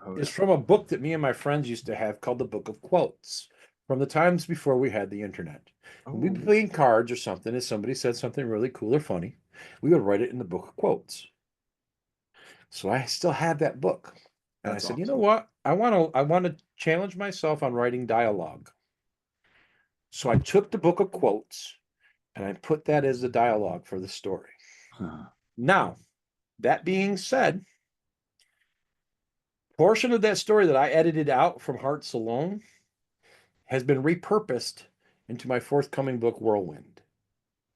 A: Oh
B: is
A: yeah.
B: from a book that me and my friends used to have called the Book of Quotes from the times before we had the internet. When we'd be
A: Oh,
B: playing cards or something, if somebody said something really cool or funny, we would write it in the Book of Quotes. So I still have that book. And I
A: that's
B: said, you know
A: awesome.
B: what? I want to challenge myself on writing dialogue. So I took the Book of Quotes and I put that as the dialogue for the story.
A: Huh.
B: Now, that being said, portion of that story that I edited out from Hearts Alone has been repurposed into my forthcoming book, Whirlwind.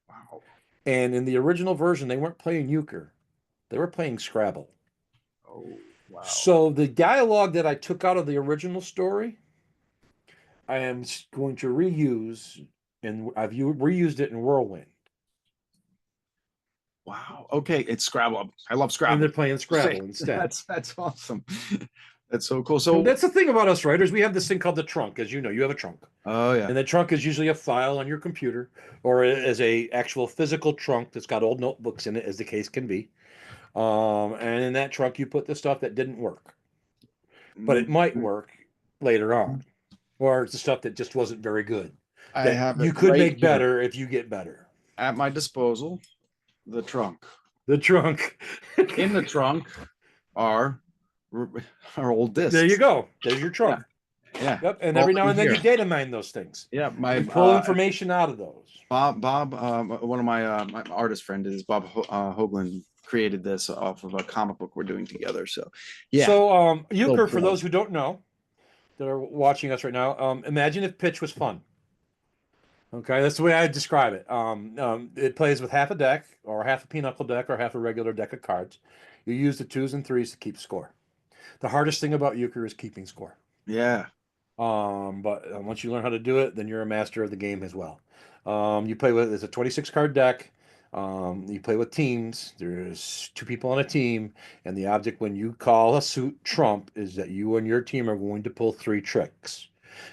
A: Wow.
B: And in the original version, they weren't playing euchre, they were playing Scrabble.
A: Oh, wow.
B: So the dialogue that I took out of the original story, I am going to reuse, and I've reused it in Whirlwind.
A: Wow. Okay, it's Scrabble. I love
B: And they're
A: Scrabble.
B: playing
A: Say
B: Scrabble instead.
A: that's awesome. That's so cool.
B: And
A: So,
B: that's the thing about us writers. We have this thing called the trunk. As you know, you have a trunk.
A: oh yeah.
B: And the trunk is usually a file on your computer or as a actual physical trunk that's got old notebooks in it, as the case can be. And in that trunk, you put the stuff that didn't work, but it might
A: Mhm.
B: work later on, or it's the stuff that just wasn't very good
A: I
B: that
A: have it
B: you could
A: right
B: make
A: here
B: better if you get better.
A: at my disposal. The trunk.
B: The trunk.
A: In the trunk are our old
B: There you
A: discs.
B: go. There's your
A: Yeah,
B: trunk.
A: yeah.
B: Yep. And every now
A: Mostly
B: and then
A: here.
B: you data mine those things.
A: Yeah,
B: You
A: my
B: pull information out of those.
A: Bob, one of my artist friend is Bob Hoagland created this off of a comic book we're doing together. So, yeah,
B: So,
A: little
B: euchre, for
A: plug.
B: those who don't know that are watching us right now, imagine if pitch was fun. Okay, that's the way I describe it. It plays with half a deck, or half a pinochle deck, or half a regular deck of cards. You use the twos and threes to keep score. The hardest thing about euchre is keeping score.
A: Yeah.
B: But once you learn how to do it, then you're a master of the game as well. You play with it's a 26 card deck. You play with teams. There's two people on a team, and the object when you call a suit trump is that you and your team are going to pull three tricks.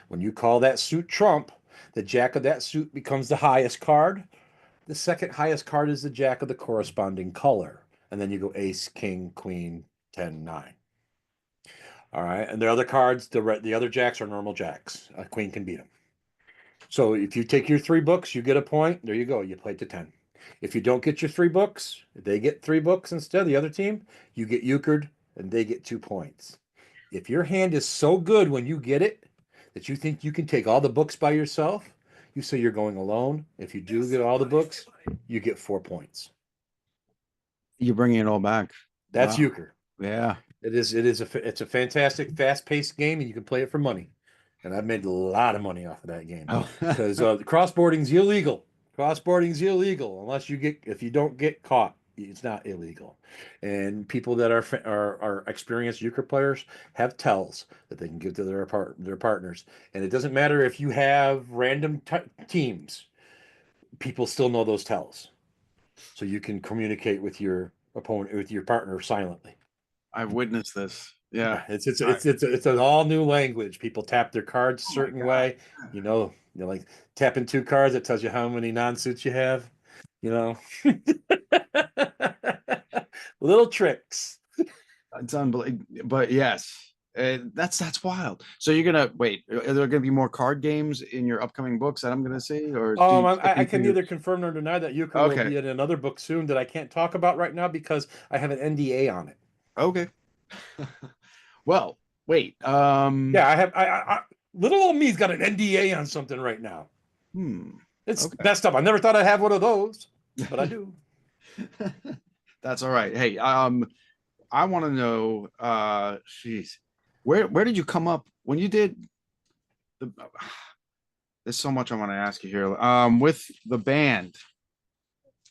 B: When you call that suit trump, the jack of that suit becomes the highest card. The second highest card is the jack of the corresponding color. And then you go ace, king, queen, 10, 9. All right. And the other cards, the other jacks are normal jacks. A queen can beat them. So if you take your three books, you get a point. There you go. You play to 10. If you don't get your three books, they get three books instead, the other team, you get euchred and they get 2 points. If your hand is so good when you get it that you think you can take all the books by yourself, you say you're going alone. If you do get all the books, you get 4 points.
A: You're bringing it all back.
B: That's
A: Wow.
B: euchre.
A: Yeah.
B: It's a fantastic fast-paced game and you can play it for money. And I've made a lot of money off of that game
A: Oh.
B: because the crossboarding's illegal. Crossboarding's illegal unless if you don't get caught, it's not illegal. And people that are experienced euchre players have tells that they can give to their partners. And it doesn't matter if you have random teams, people still know those tells, so you can communicate with your opponent, with your partner silently.
A: I've witnessed this. Yeah.
B: Yeah, it's
A: All right.
B: it's an all new language. People tap their cards a
A: Oh my
B: certain
A: God.
B: way. You're like tapping two cards. It tells you how many non-suits you have. You know, little tricks.
A: It's unbelievable. But yes, that's wild. So you're gonna wait. Are there gonna be more card games in your upcoming books that I'm gonna see, or do you stick
B: I
A: into
B: can
A: your?
B: neither confirm nor deny that Yuka will
A: Okay.
B: be in another book soon that I can't talk about right now because I have an NDA on it.
A: Okay. Well, wait.
B: Yeah, I have. Little old me's got an NDA on something right now.
A: Hmm.
B: It's
A: Okay.
B: messed up. I never thought I'd have one of those, but I do.
A: That's all right. Hey, I want to know, geez, where did you come up when you did the? There's so much I want to ask you here. With the band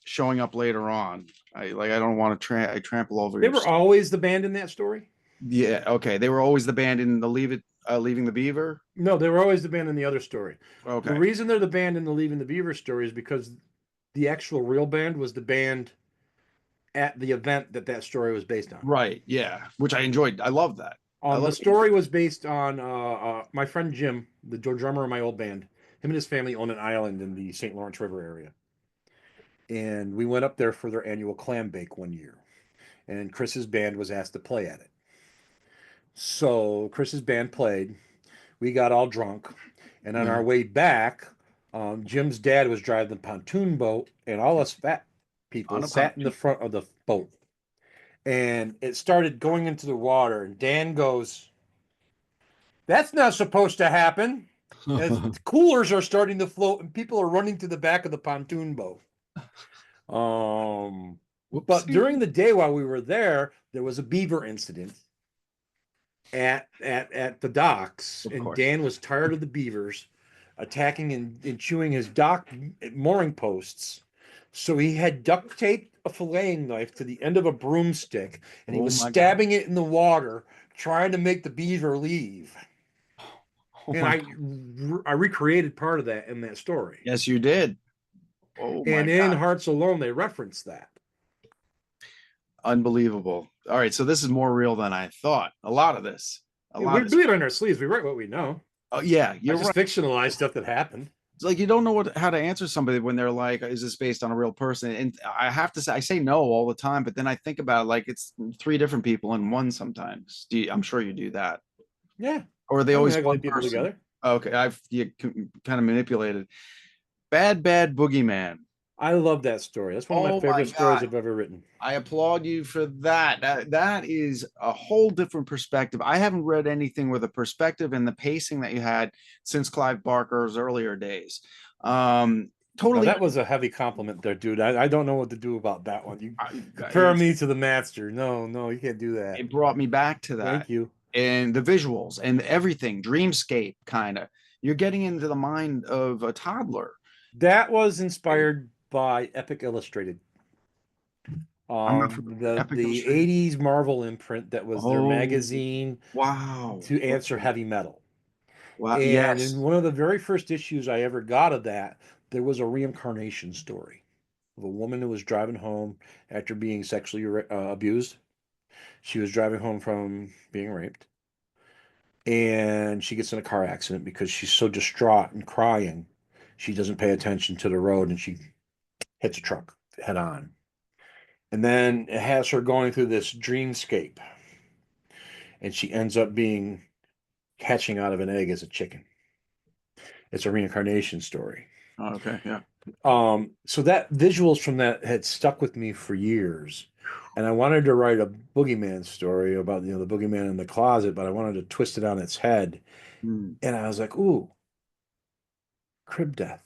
A: showing up later on, I don't want to trample over
B: They
A: your.
B: were always the band in that story.
A: Yeah, okay. They were always the band in the Leaving the Beaver.
B: No, they were always the band in the other story. The
A: Okay.
B: reason they're the band in the Leaving the Beaver story is because the actual real band was the band at the event that that story was based on.
A: Right. Yeah. Which I enjoyed. I love that. I
B: The
A: love
B: story was based on my friend Jim, the drummer of my old band. Him and his family own an island in the St. Lawrence River area. And we went up there for their annual clam bake one year. And Chris's band was asked to play at it. So Chris's band played. We got all drunk. And on our
A: Mhm.
B: way back, Jim's dad was driving the pontoon boat, and all us fat people
A: On a
B: sat in the
A: pontoon.
B: front of the boat. And it started going into the water. And Dan goes, "That's not supposed to happen." As coolers are starting to float and people are running to the back of the pontoon boat. But during
A: Whoopsie.
B: the day while we were there was a beaver incident at the docks,
A: Of
B: and
A: course.
B: Dan was tired of the beavers attacking and chewing his dock mooring posts. So he had duct taped a filleting knife to the end of a broomstick, and he
A: Oh
B: was
A: my God.
B: stabbing it in the water, trying to make the beaver leave.
A: Oh
B: And
A: my
B: I recreated part of that in that story.
A: Yes, you did. Oh my
B: And in
A: God.
B: Hearts Alone, they reference that.
A: Unbelievable. All right, so this is more real than I thought. A lot of this. A
B: Yeah,
A: lot
B: we
A: of this.
B: bleed on our sleeves. We write what we know.
A: Oh yeah,
B: I
A: you're
B: just
A: right.
B: fictionalize stuff that happened.
A: It's like you don't know how to answer somebody when they're like, "Is this based on a real person?" And I have to say, I say no all the time, but then I think about it, like it's three different people in one. Sometimes, I'm sure you do that,
B: Yeah.
A: or are they
B: I
A: always
B: manipulate
A: one
B: people
A: person?
B: together.
A: Okay, I've you kind of manipulated. Bad boogeyman.
B: I love that story. That's one of my
A: Oh my
B: favorite stories
A: God.
B: I've ever written.
A: I applaud you for that. That is a whole different perspective. I haven't read anything with a perspective and the pacing that you had since Clive Barker's earlier days. Um,
B: Now
A: totally.
B: that was a heavy compliment there, dude. I don't know what to do about that one. You compare
A: It,
B: me to the master. No, no, you can't do that.
A: it brought me back to that,
B: Thank you.
A: and the visuals and everything, dreamscape kind of. You're getting into the mind of a toddler.
B: That was inspired by Epic Illustrated.
A: I'm not familiar. Epic
B: The
A: Illustrated.
B: 80s Marvel imprint that was their
A: Oh,
B: magazine
A: wow.
B: to answer
A: Okay.
B: heavy metal.
A: Wow.
B: And in
A: Yes.
B: one of the very first issues I ever got of that, there was a reincarnation story of a woman who was driving home after being sexually abused. She was driving home from being raped, and she gets in a car accident because she's so distraught and crying. She doesn't pay attention to the road and she hits a truck head on. And then it has her going through this dreamscape, and she ends up being hatching out of an egg as a chicken. It's a reincarnation story.
A: Oh, okay. Yeah.
B: So that visuals from that had stuck with me for years. And I wanted to write a boogeyman story about, the boogeyman in the closet, but I wanted to twist it on its head.
A: Mm,
B: And I was like, ooh, crib death.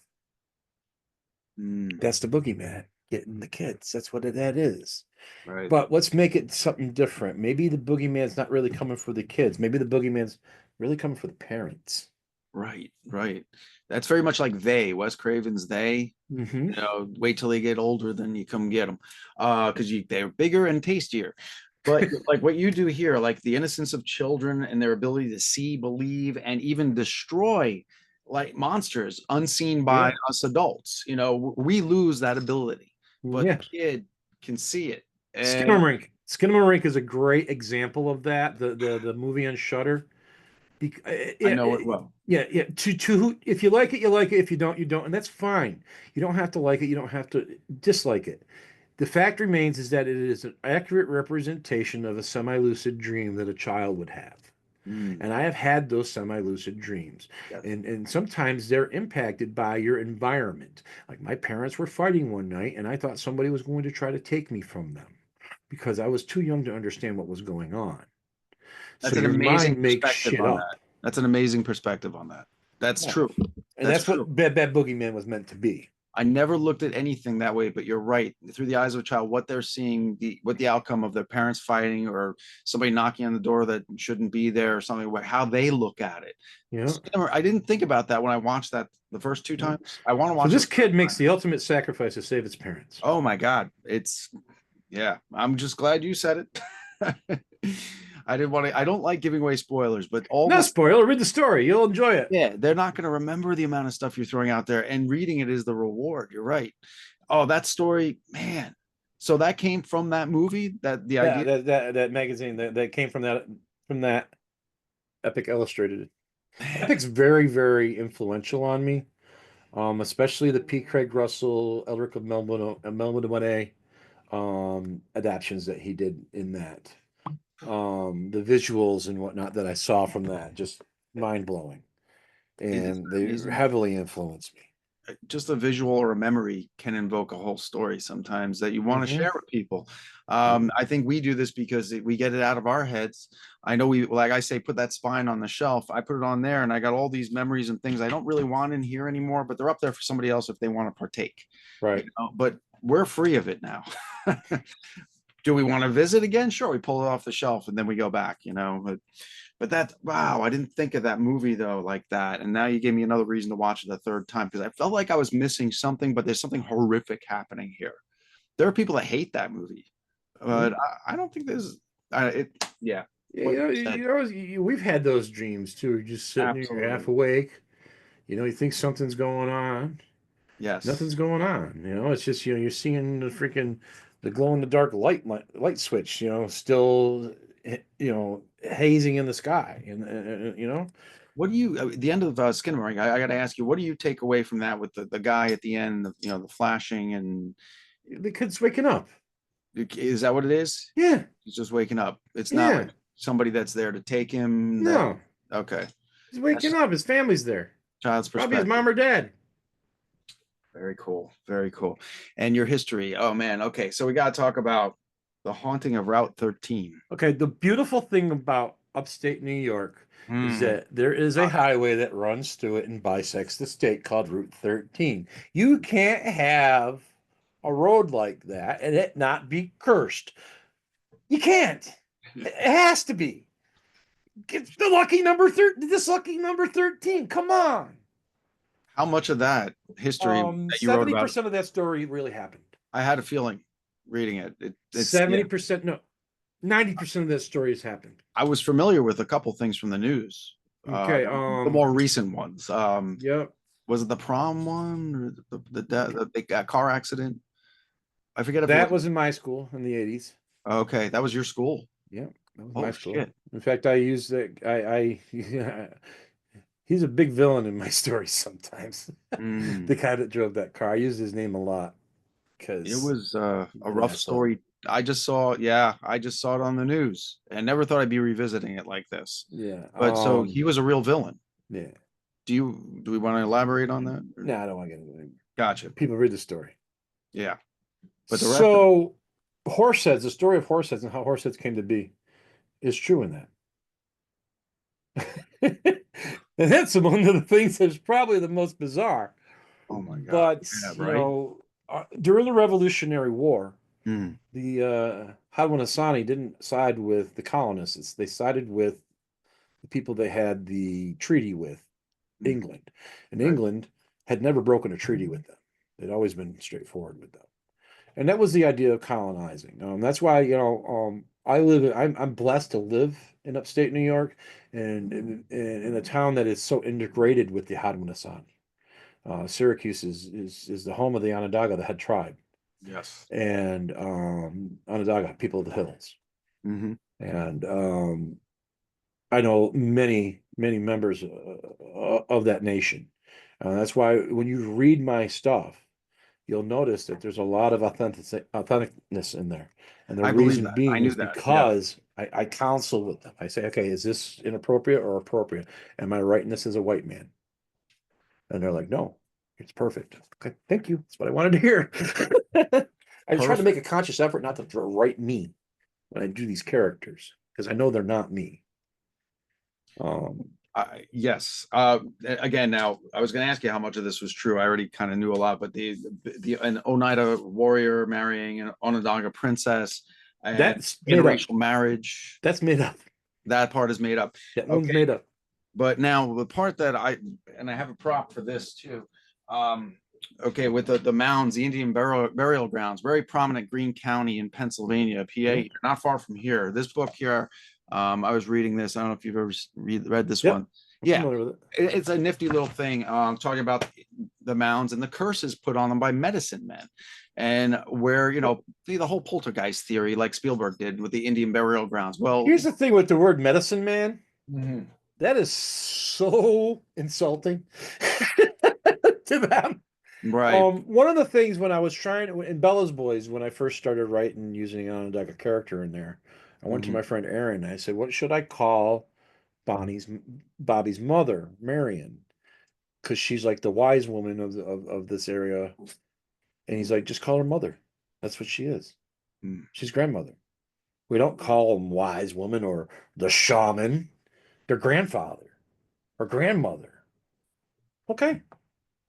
A: mm,
B: That's the boogeyman getting the kids. That's what that is.
A: right.
B: But let's make it something different. Maybe the boogeyman's not really coming for the kids. Maybe the boogeyman's really coming for the parents.
A: Right, right. That's very much like they, Wes Craven's they.
B: Mm-hmm.
A: Wait till they get older, then you come get them. Because they're bigger and tastier. But like what you do here, like the innocence of children and their ability to see, believe, and even destroy like monsters unseen by
B: Yeah.
A: us adults. We lose that ability, but the
B: Yeah.
A: kid can see it. And
B: Skinamarink. Skinamarink is a great example of that. The movie on Shudder.
A: I
B: Yeah,
A: know it well.
B: yeah, yeah. To who, if you like it, you like it. If you don't, you don't, and that's fine. You don't have to like it. You don't have to dislike it. The fact remains is that it is an accurate representation of a semi-lucid dream that a child would have.
A: Mm,
B: And I have had those semi-lucid dreams.
A: yes.
B: And sometimes they're impacted by your environment. Like my parents were fighting one night, and I thought somebody was going to try to take me from them because I was too young to understand what was going on. So
A: That's an
B: your
A: amazing
B: mind makes
A: perspective
B: shit
A: on
B: up.
A: that. That's an amazing perspective on that. That's
B: Yeah.
A: true.
B: And
A: That's
B: that's
A: true.
B: what Bad Boogeyman was meant to be.
A: I never looked at anything that way, but you're right. Through the eyes of a child, what they're seeing, what the outcome of their parents fighting or somebody knocking on the door that shouldn't be there or something, how they look at it.
B: Yeah.
A: I didn't think about that when I watched that the first two
B: Yeah.
A: times. I want to
B: So
A: watch it
B: this
A: a third
B: kid makes
A: time.
B: the ultimate sacrifice to save its parents.
A: Oh my God. It's yeah. I'm just glad you said it. I don't like giving away spoilers, but all
B: No
A: my
B: spoiler, read the story. You'll enjoy it.
A: yeah, they're not going to remember the amount of stuff you're throwing out there, and reading it is the reward. You're right. Oh, that story, man. So that came from that movie, that the
B: Yeah,
A: idea.
B: that magazine that came from that Epic Illustrated.
A: Man,
B: Epic's very, very influential on me. Especially the P. Craig Russell, Elric of Melbourne adaptions that he did in that. The visuals and whatnot that I saw from that, just mind blowing.
A: it is
B: And they
A: amazing.
B: heavily influenced me.
A: Just a visual or a memory can invoke a whole story sometimes that you want to
B: Hmm.
A: share with people.
B: Yeah.
A: I think we do this because we get it out of our heads. I know we, like I say, put that spine on the shelf. I put it on there and I got all these memories and things I don't really want in here anymore, but they're up there for somebody else if they want to partake.
B: Right.
A: But we're free of it now. Do we want to visit again? Sure, we pull it off the shelf and then we go back, but that wow, I didn't think of that movie though like that. And now you gave me another reason to watch it a third time because I felt like I was missing something, but there's something horrific happening here. There are people that hate that movie,
B: Yeah.
A: but I don't think there's yeah.
B: Yeah,
A: What you said,
B: we've had those dreams too. You're just sitting there, you're half
A: absolutely.
B: awake. You think something's going on.
A: Yes.
B: Nothing's going on. It's just you're seeing the glow in the dark light switch. Still hazing in the sky, and.
A: What do you at the end of Skinamarink? I got to ask you, what do you take away from that with the guy at the end, the flashing and
B: The kid's waking up.
A: is that what it is?
B: Yeah,
A: He's just waking up. It's not
B: yeah.
A: like somebody that's there to take him. That
B: No,
A: okay.
B: he's
A: That's
B: waking
A: just
B: up. His family's there.
A: child's
B: Probably his
A: perspective.
B: mom or dad.
A: Very cool. Very cool. And your history. Oh man. Okay. So we got to talk about the haunting of Route 13.
B: Okay, the beautiful thing about upstate New York is
A: Hmm.
B: that there is a highway that runs through it and bisects the state called Route 13. You can't have a road like that and it not be cursed. You can't. It has to be. It's the lucky number 13. This lucky number 13. Come on.
A: How much of that history that you wrote about?
B: 70% of that story really happened.
A: I had a feeling reading it. It's yeah.
B: 70%, no, 90% of that story has happened.
A: I was familiar with a couple things from the news.
B: Okay.
A: The more recent ones.
B: Yep.
A: Was it the prom one or the big car accident? I forget if it
B: That
A: was.
B: was in my school in the 80s.
A: Okay, that was your school.
B: Yep, that was my
A: Oh
B: school.
A: shit.
B: In fact, I used that. He's a big villain in my stories sometimes. The
A: Mm.
B: guy that drove that car. I used his name a lot
A: It
B: because
A: was
B: he's
A: a
B: an
A: rough
B: asshole.
A: story. I just saw it on the news and never thought I'd be revisiting it like this.
B: Yeah.
A: But so he was a real villain.
B: Yeah.
A: Do we want to elaborate on that?
B: No, I don't want to get into it.
A: Gotcha.
B: People read the story.
A: Yeah. But the rest of it,
B: So, Horseheads, the story of Horseheads and how Horseheads came to be is true in that. And that's among the things that's probably the most bizarre.
A: oh my God.
B: But,
A: Yeah, right?
B: during the Revolutionary War,
A: Mm,
B: the Haudenosaunee didn't side with the colonists. They sided with the people they had the treaty with,
A: mm,
B: England. And
A: right.
B: England had never broken a treaty with them. They'd always been straightforward with them. And that was the idea of colonizing. That's why, I'm blessed to live in upstate New York and in a town that is so integrated with the Haudenosaunee. Syracuse is the home of the Onondaga, the head tribe.
A: Yes.
B: and Onondaga, people of the hills.
A: Hmm.
B: And I know many, many members of that nation. That's why when you read my stuff, you'll notice that there's a lot of authenticness in there. And the
A: I believe
B: reason
A: that. I
B: being
A: knew
B: is
A: that. Yeah.
B: because I counsel with them. I say, okay, is this inappropriate or appropriate? Am I writing this as a white man? And they're like, no, it's perfect. Okay, thank you. That's what I wanted to hear. I try to make
A: Perfect.
B: a conscious effort not to write me when I do these characters because I know they're not me.
A: Yes. Again, now I was going to ask you how much of this was true. I already kind of knew a lot, but an Oneida warrior marrying an Onondaga princess and
B: That's made up.
A: interracial marriage,
B: That's made up.
A: that part is made up.
B: That one's
A: Okay,
B: made up.
A: but now the part that I have a prop for this too. Okay, with the mounds, the Indian burial grounds, very prominent Greene County in Pennsylvania, PA,
B: Yep.
A: not far from here. This book here, I was reading this. I don't know if you've ever read this
B: Yep.
A: one.
B: I'm
A: Yeah,
B: familiar with it.
A: it's a nifty little thing. Talking about the mounds and the curses put on them by medicine men, and where the whole poltergeist theory, like Spielberg did with the Indian burial grounds. Well,
B: Here's the thing with the word medicine man.
A: mhm,
B: That is so insulting to them.
A: right.
B: One of the things when I was trying in Bella's Boys, when I first started writing using an Onondaga character in there, I went to
A: Mhm.
B: my friend Aaron and I said, "What should I call Bobby's mother, Marion? Because she's like the wise woman of this area." And he's like, "Just call her mother. That's what she is.
A: Mm.
B: She's grandmother. We don't call them wise woman or the shaman. Their grandfather or grandmother." Okay.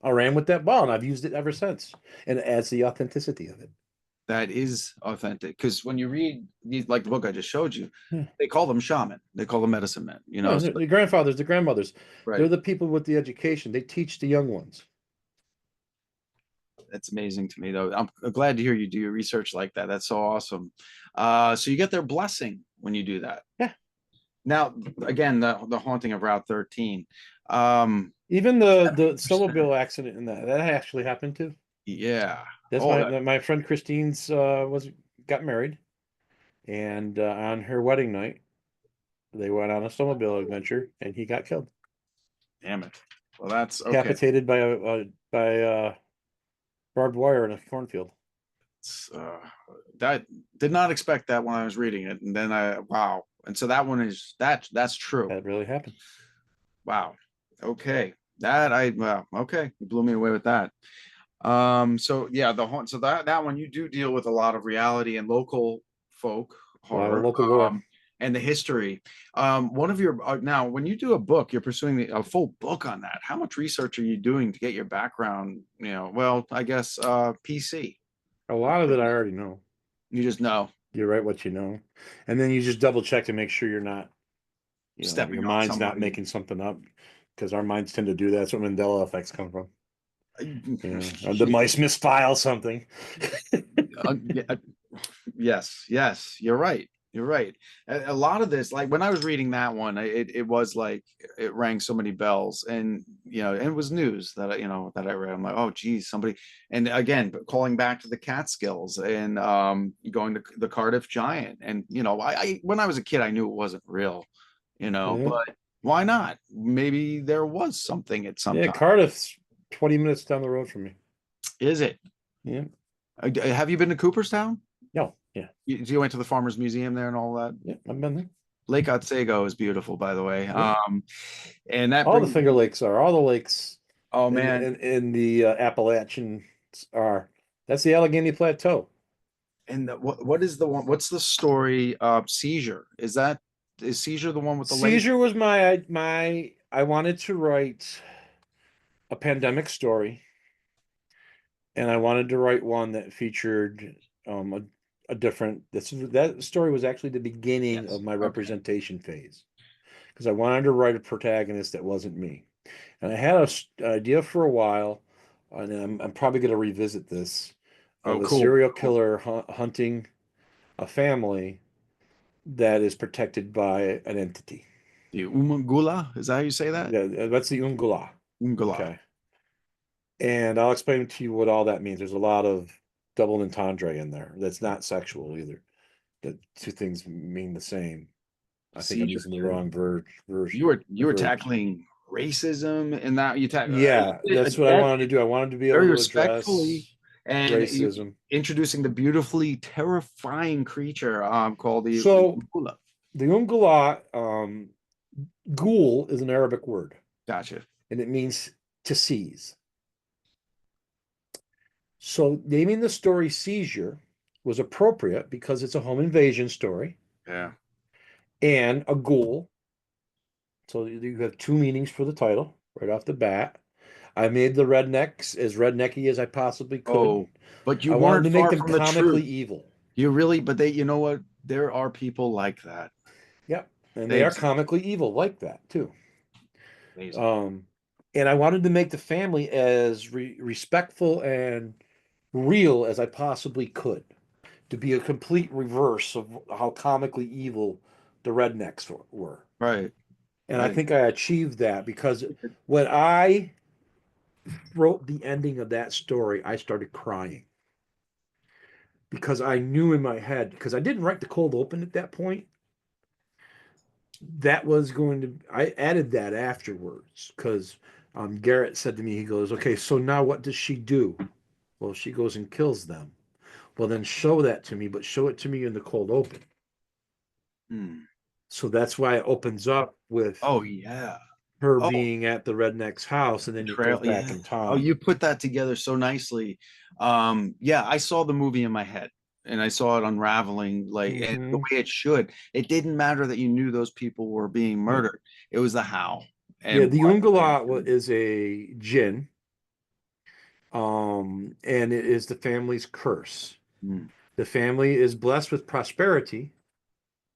B: I ran with that ball and I've used it ever since. And it adds the authenticity of it.
A: That is authentic because when you read these, like the book I just showed you,
B: Yeah.
A: they call them shaman, they call them medicine men.
B: No,
A: So,
B: the grandfathers, the grandmothers, they're
A: right.
B: the people with the education. They teach the young ones.
A: That's amazing to me, though. I'm glad to hear you do your research like that. That's so awesome. So you get their blessing when you do that.
B: Yeah.
A: Now, again, the haunting of Route 13. Um,
B: Even the
A: 70%.
B: snowmobile accident in that actually happened too.
A: Yeah.
B: That's
A: Oh,
B: my friend Christine's was got married, and on her wedding night, they went on a snowmobile adventure, and he got killed,
A: damn it. Well, that's okay.
B: decapitated by barbed wire in a cornfield.
A: That did not expect that when I was reading it, and then wow. And so that one is that's true.
B: That really happened.
A: Wow. Okay. Well, okay. You blew me away with that. So yeah, so that one you do deal with a lot of reality and local folk
B: A lot of
A: horror,
B: local lore.
A: and the history. One of your now when you do a book, you're pursuing a full book on that. How much research are you doing to get your background? Well, I guess PC.
B: A lot of it I already know.
A: You just know
B: You write what you know, and then you just double check to make sure you're not, your
A: stepping on
B: mind's not
A: somebody.
B: making something up, because our minds tend to do that. That's what Mandela effects come from. The mice misfile something.
A: Yeah, yes, yes, you're right. You're right. A lot of this, like when I was reading that one, it was like it rang so many bells, and and it was news that that I read. I'm like, oh, geez, somebody. And again, calling back to the Catskills and going to the Cardiff Giant, and I when I was a kid, I knew it wasn't real,
B: Yeah,
A: but why not? Maybe there was something at some
B: yeah.
A: time.
B: Cardiff's 20 minutes down the road from me.
A: Is it?
B: Yeah.
A: Have you been to Cooperstown?
B: No. Yeah.
A: You went to the Farmers Museum there and all that?
B: Yeah. I've been there.
A: Lake Otsego is beautiful, by the way.
B: Yeah.
A: And that
B: All the
A: brings
B: Finger
A: me,
B: Lakes are. All the lakes
A: oh
B: in
A: man,
B: in the Appalachian are. That's the Allegheny Plateau.
A: and what is the one? What's the story of Seizure? Is Seizure the one with the lake?
B: Seizure was my. I wanted to write a pandemic story, and I wanted to write one that featured a different. That story was actually the beginning of
A: Yes.
B: my
A: Okay.
B: representation phase, because I wanted to write a protagonist that wasn't me, and I had an idea for a while, and I'm probably going to revisit this,
A: Oh,
B: of a
A: cool.
B: serial
A: Cool.
B: killer hunting a family that is protected by an entity.
A: The Umangula, is that how you say that?
B: Yeah, that's the Ungula.
A: Ungula.
B: Okay. And I'll explain to you what all that means. There's a lot of double entendre in there. That's not sexual either. The two things mean the same. I think I'm
A: Seizure
B: using the
A: too.
B: wrong version.
A: You were tackling racism and that
B: Yeah, that's what I
A: that
B: wanted to do. I wanted to be able
A: very
B: to address
A: respectfully, and you
B: racism.
A: introducing the beautifully terrifying creature called the
B: So
A: Ula.
B: the Ungula, ghoul is an Arabic word,
A: Gotcha.
B: and it means to seize. So naming the story Seizure was appropriate because it's a home invasion story
A: Yeah.
B: and a ghoul. So you have two meanings for the title right off the bat. I made the rednecks as rednecky as I possibly could.
A: Oh, but you
B: I wanted
A: weren't
B: to make
A: far
B: them
A: from the
B: comically
A: truth.
B: evil.
A: You really, but they, you know what? There are people like that.
B: Yep. And
A: They
B: they are
A: exist.
B: comically evil like that too.
A: Amazing.
B: Um, and I wanted to make the family as respectful and real as I possibly could, to be a complete reverse of how comically evil the rednecks were.
A: Right.
B: And I
A: I
B: think I achieved that because when I wrote the ending of that story, I started crying because I knew in my head, because I didn't write the cold open at that point, that was going to, I added that afterwards because Garrett said to me, he goes, okay, so now what does she do? Well, she goes and kills them. Well, then show that to me, but show it to me in the cold open.
A: Hmm.
B: So that's why it opens up with
A: Oh yeah.
B: her
A: Oh,
B: being at the redneck's house, and then it goes
A: trail.
B: back
A: Yeah.
B: in
A: Oh,
B: time.
A: you put that together so nicely. Yeah, I saw the movie in my head and I saw it unraveling like and the
B: Hmm.
A: way it should. It didn't matter that you knew those people were being
B: Yeah,
A: murdered. It was the how
B: yeah.
A: and
B: The
A: what.
B: Ungala is a jinn, and it is the family's curse.
A: Hmm.
B: The family is blessed with prosperity.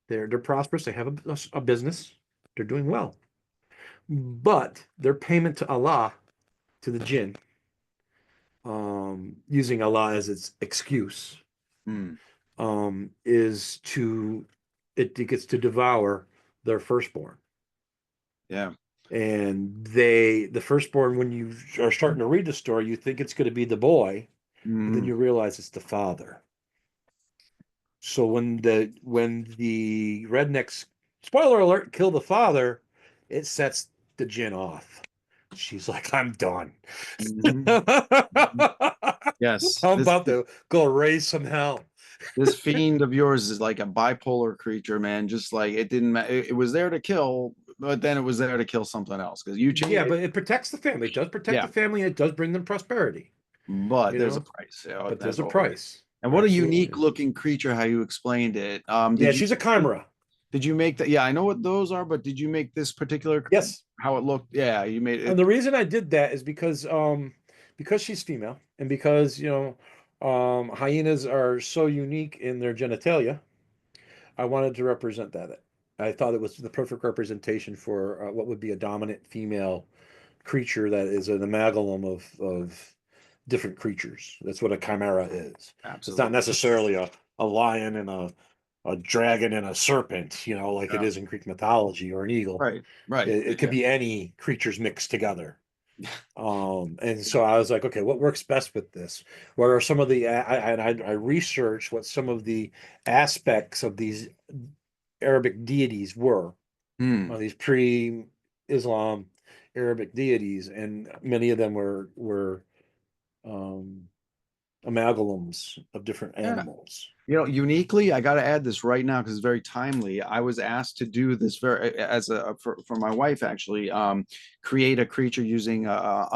B: They're prosperous. They have a business. They're doing well, but their payment to Allah, to the jinn, using Allah as its excuse,
A: Hmm.
B: is to it gets to devour their firstborn.
A: Yeah.
B: And the firstborn, when you are starting to read the story, you think it's going to be the boy, but then
A: Hmm.
B: you realize it's the father. So when the rednecks, spoiler alert, kill the father, it sets the Jin off. She's like, I'm done.
A: Hmm. Hmm. Yes.
B: I'm about to go raise some hell.
A: This fiend of yours is like a bipolar creature, man. Just like it didn't matter. It was there to kill, but then it was there to kill something else because you
B: Yeah,
A: change it.
B: but it protects the family. It does protect the
A: Yeah,
B: family, and it does bring them prosperity,
A: but
B: you
A: there's a
B: know,
A: price,
B: but there's
A: as
B: a
A: always.
B: price.
A: And what a unique
B: Absolutely.
A: looking creature, how you explained it.
B: Yeah, she's a chimera.
A: Did you make that? Yeah, I know what those are, but did you make this particular
B: Yes.
A: how it looked? Yeah, you made
B: And
A: it.
B: the reason I did that is because she's female and because, hyenas are so unique in their genitalia. I wanted to represent that. I thought it was the perfect representation for what would be a dominant female creature that is an amalgam of different creatures. That's what a chimera is. It's not
A: Absolutely.
B: necessarily a lion and a dragon and a serpent, like it
A: Yeah.
B: is in Greek mythology, or an eagle.
A: Right. Right.
B: It could
A: Yeah.
B: be any creatures mixed together. And so I was like, okay, what works best with this? What are some of the I researched what some of the aspects of these Arabic deities were,
A: Hmm.
B: these pre-Islam Arabic deities, and many of them were um, amalgams of different
A: Yeah.
B: animals.
A: Uniquely, I got to add this right now because it's very timely. I was asked to do this very as a for my wife actually, create a creature using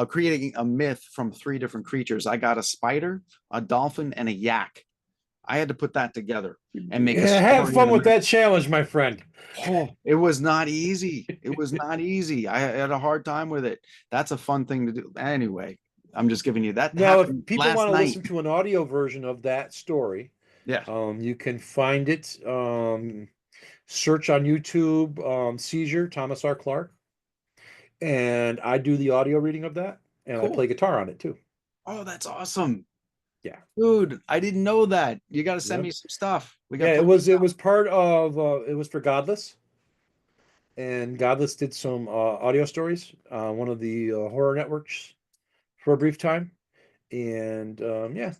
A: creating a myth from three different creatures. I got a spider, a dolphin, and a yak. I had to put that together and make a
B: Yeah, have
A: story
B: fun
A: and a
B: with
A: myth.
B: that challenge, my friend.
A: Oh, it was not easy. It was not easy. I had a hard time with it. That's a fun thing to do. Anyway, I'm just giving you that
B: Now, if
A: happened
B: people
A: last
B: want to
A: night.
B: listen to an audio version of that story,
A: Yeah,
B: you can find it. Search on YouTube, Seizure, Thomas R. Clark, and I do the audio reading of that, and I
A: cool.
B: play guitar on it too.
A: Oh, that's awesome.
B: Yeah,
A: Dude, I didn't know that. You got to send
B: yeah,
A: me some stuff. We got
B: yeah.
A: to
B: It
A: put this
B: was it
A: out.
B: was part of it was for Godless, and Godless did some audio stories, one of the horror networks for a brief time, and yeah.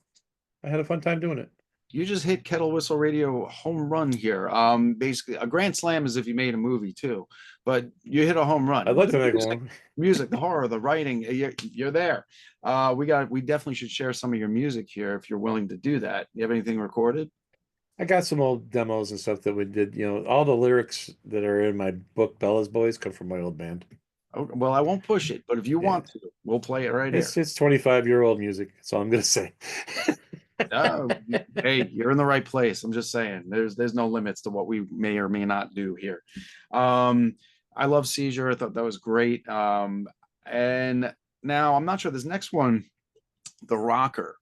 B: I had a fun time doing it.
A: You just hit Kettle Whistle Radio home run here. Basically, a grand slam is if you made a movie too, but you hit a home run.
B: I'd like
A: The
B: to make
A: music,
B: one.
A: music, the horror, the writing, you're there. We definitely should share some of your music here if you're willing to do that. You have anything recorded?
B: I got some old demos and stuff that we did. You know, all the lyrics that are in my book, Bella's Boys, come from my old band.
A: Oh, well, I won't push it, but if you
B: Yeah.
A: want to, we'll play it right here.
B: It's 25-year-old music. That's all I'm gonna say.
A: Oh, hey, you're in the right place. I'm just saying, there's no limits to what we may or may not do here. I love Seizure. I thought that was great. And now I'm not sure this next one, The Rocker,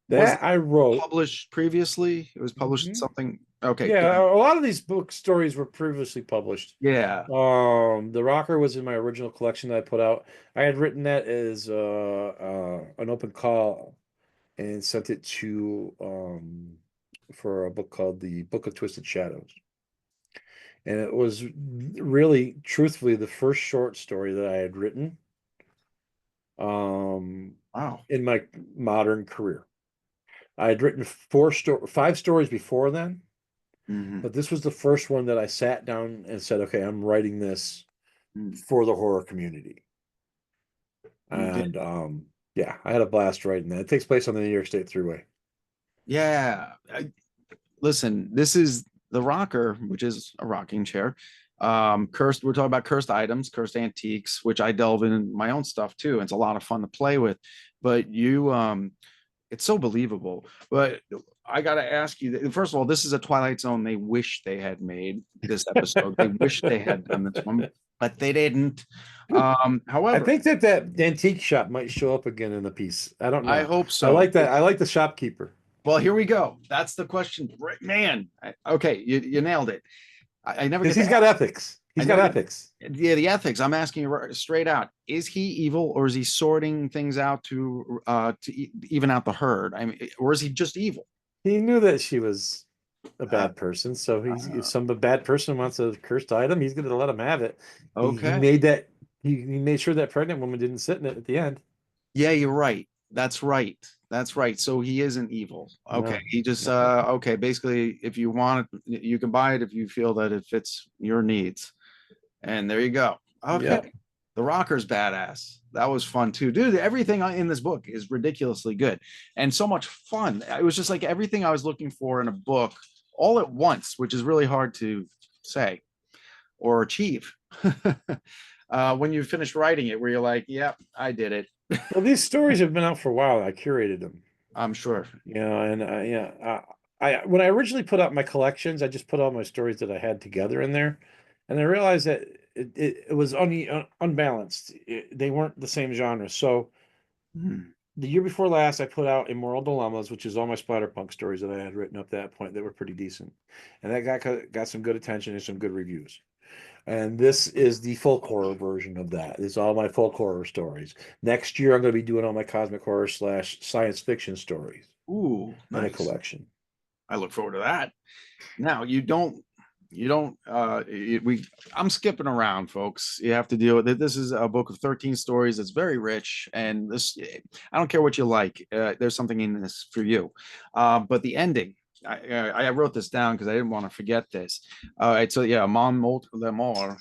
A: was
B: That I wrote.
A: published previously. It was published
B: Mhm.
A: something. Okay,
B: Yeah,
A: good.
B: a lot of these book stories were previously published.
A: Yeah.
B: The Rocker was in my original collection that I put out. I had written that as an open call and sent it to for a book called The Book of Twisted Shadows. And it was really, truthfully, the first short story that I had written
A: Wow.
B: in my modern career. I had written 5 stories before then,
A: Mhm.
B: but this was the first one that I sat down and said, okay, I'm writing this
A: Mm.
B: for the horror community.
A: You did.
B: And yeah, I had a blast writing that. It takes place on the New York State Thruway.
A: Yeah. Listen, this is The Rocker, which is a rocking chair. Cursed, we're talking about cursed items, cursed antiques, which I delve in my own stuff too. It's a lot of fun to play with. But it's so believable. But I gotta ask you, first of all, this is a Twilight Zone they wish they had made this episode. They wish they had done this one, but they didn't.
B: I
A: However,
B: think that antique shop might show up again in the piece. I don't
A: I
B: know.
A: hope
B: I
A: so.
B: like that. I like the shopkeeper.
A: Well, here we go. That's the question. Man, okay, you nailed it. I never
B: Because
A: get
B: he's
A: to
B: got ethics.
A: I
B: He's got
A: never get
B: ethics.
A: yeah, the ethics. I'm asking you straight out. Is he evil or is he sorting things out to even out the herd? I mean, or is he just evil?
B: He knew that she was a
A: Uh,
B: bad person. So he's if
A: uh,
B: some bad person wants a cursed item, he's gonna let him have it. He
A: okay.
B: made that he made sure that pregnant woman didn't sit in it at the end.
A: Yeah, you're right. That's right. That's right. So he isn't evil. Okay.
B: No.
A: He just
B: No.
A: okay, basically if you want it, you can buy it if you feel that it fits your needs. And there you go. Okay.
B: Yep.
A: The Rocker's badass. That was fun too. Dude, everything in this book is ridiculously good and so much fun. It was just like everything I was looking for in a book all at once, which is really hard to say or achieve. When you finish writing it, where you're like, yep, I did it.
B: Well, these stories have been out for a while. I curated them.
A: I'm sure.
B: You know, and yeah, I when I originally put out my collections, I just put all my stories that I had together in there, and I realized that it was unbalanced. They weren't the same genre. So
A: Hmm.
B: the year before last, I put out Immoral Dilemmas, which is all my splatterpunk stories that I had written up that point that were pretty decent, and that got some good attention and some good reviews. And this is the folk horror version of that. It's all my folk horror stories. Next year, I'm going to be doing all my cosmic horror / science fiction stories
A: Ooh,
B: in a
A: nice.
B: collection.
A: I look forward to that. Now you don't I'm skipping around, folks. You have to deal with it. This is a book of 13 stories. It's very rich, and this I don't care what you like. There's something in this for you. But the ending, I wrote this down because I didn't want to forget this. All right, so yeah, Mon Mot Le Mort.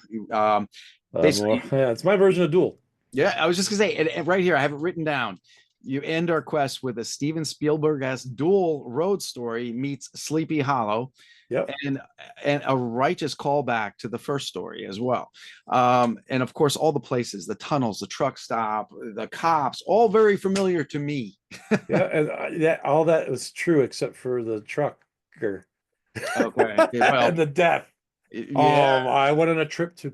A: Basically,
B: Yeah, it's my version of Duel.
A: yeah, I was just gonna say, and right here, I have it written down. You end our quest with a Steven Spielberg-esque dual road story meets Sleepy Hollow,
B: Yep.
A: and a righteous callback to the first story as well. And of course, all the places, the tunnels, the truck stop, the cops, all very familiar to me.
B: Yeah, and that all that was true except for the trucker
A: Okay, well,
B: and the death.
A: yeah,
B: I went on a trip to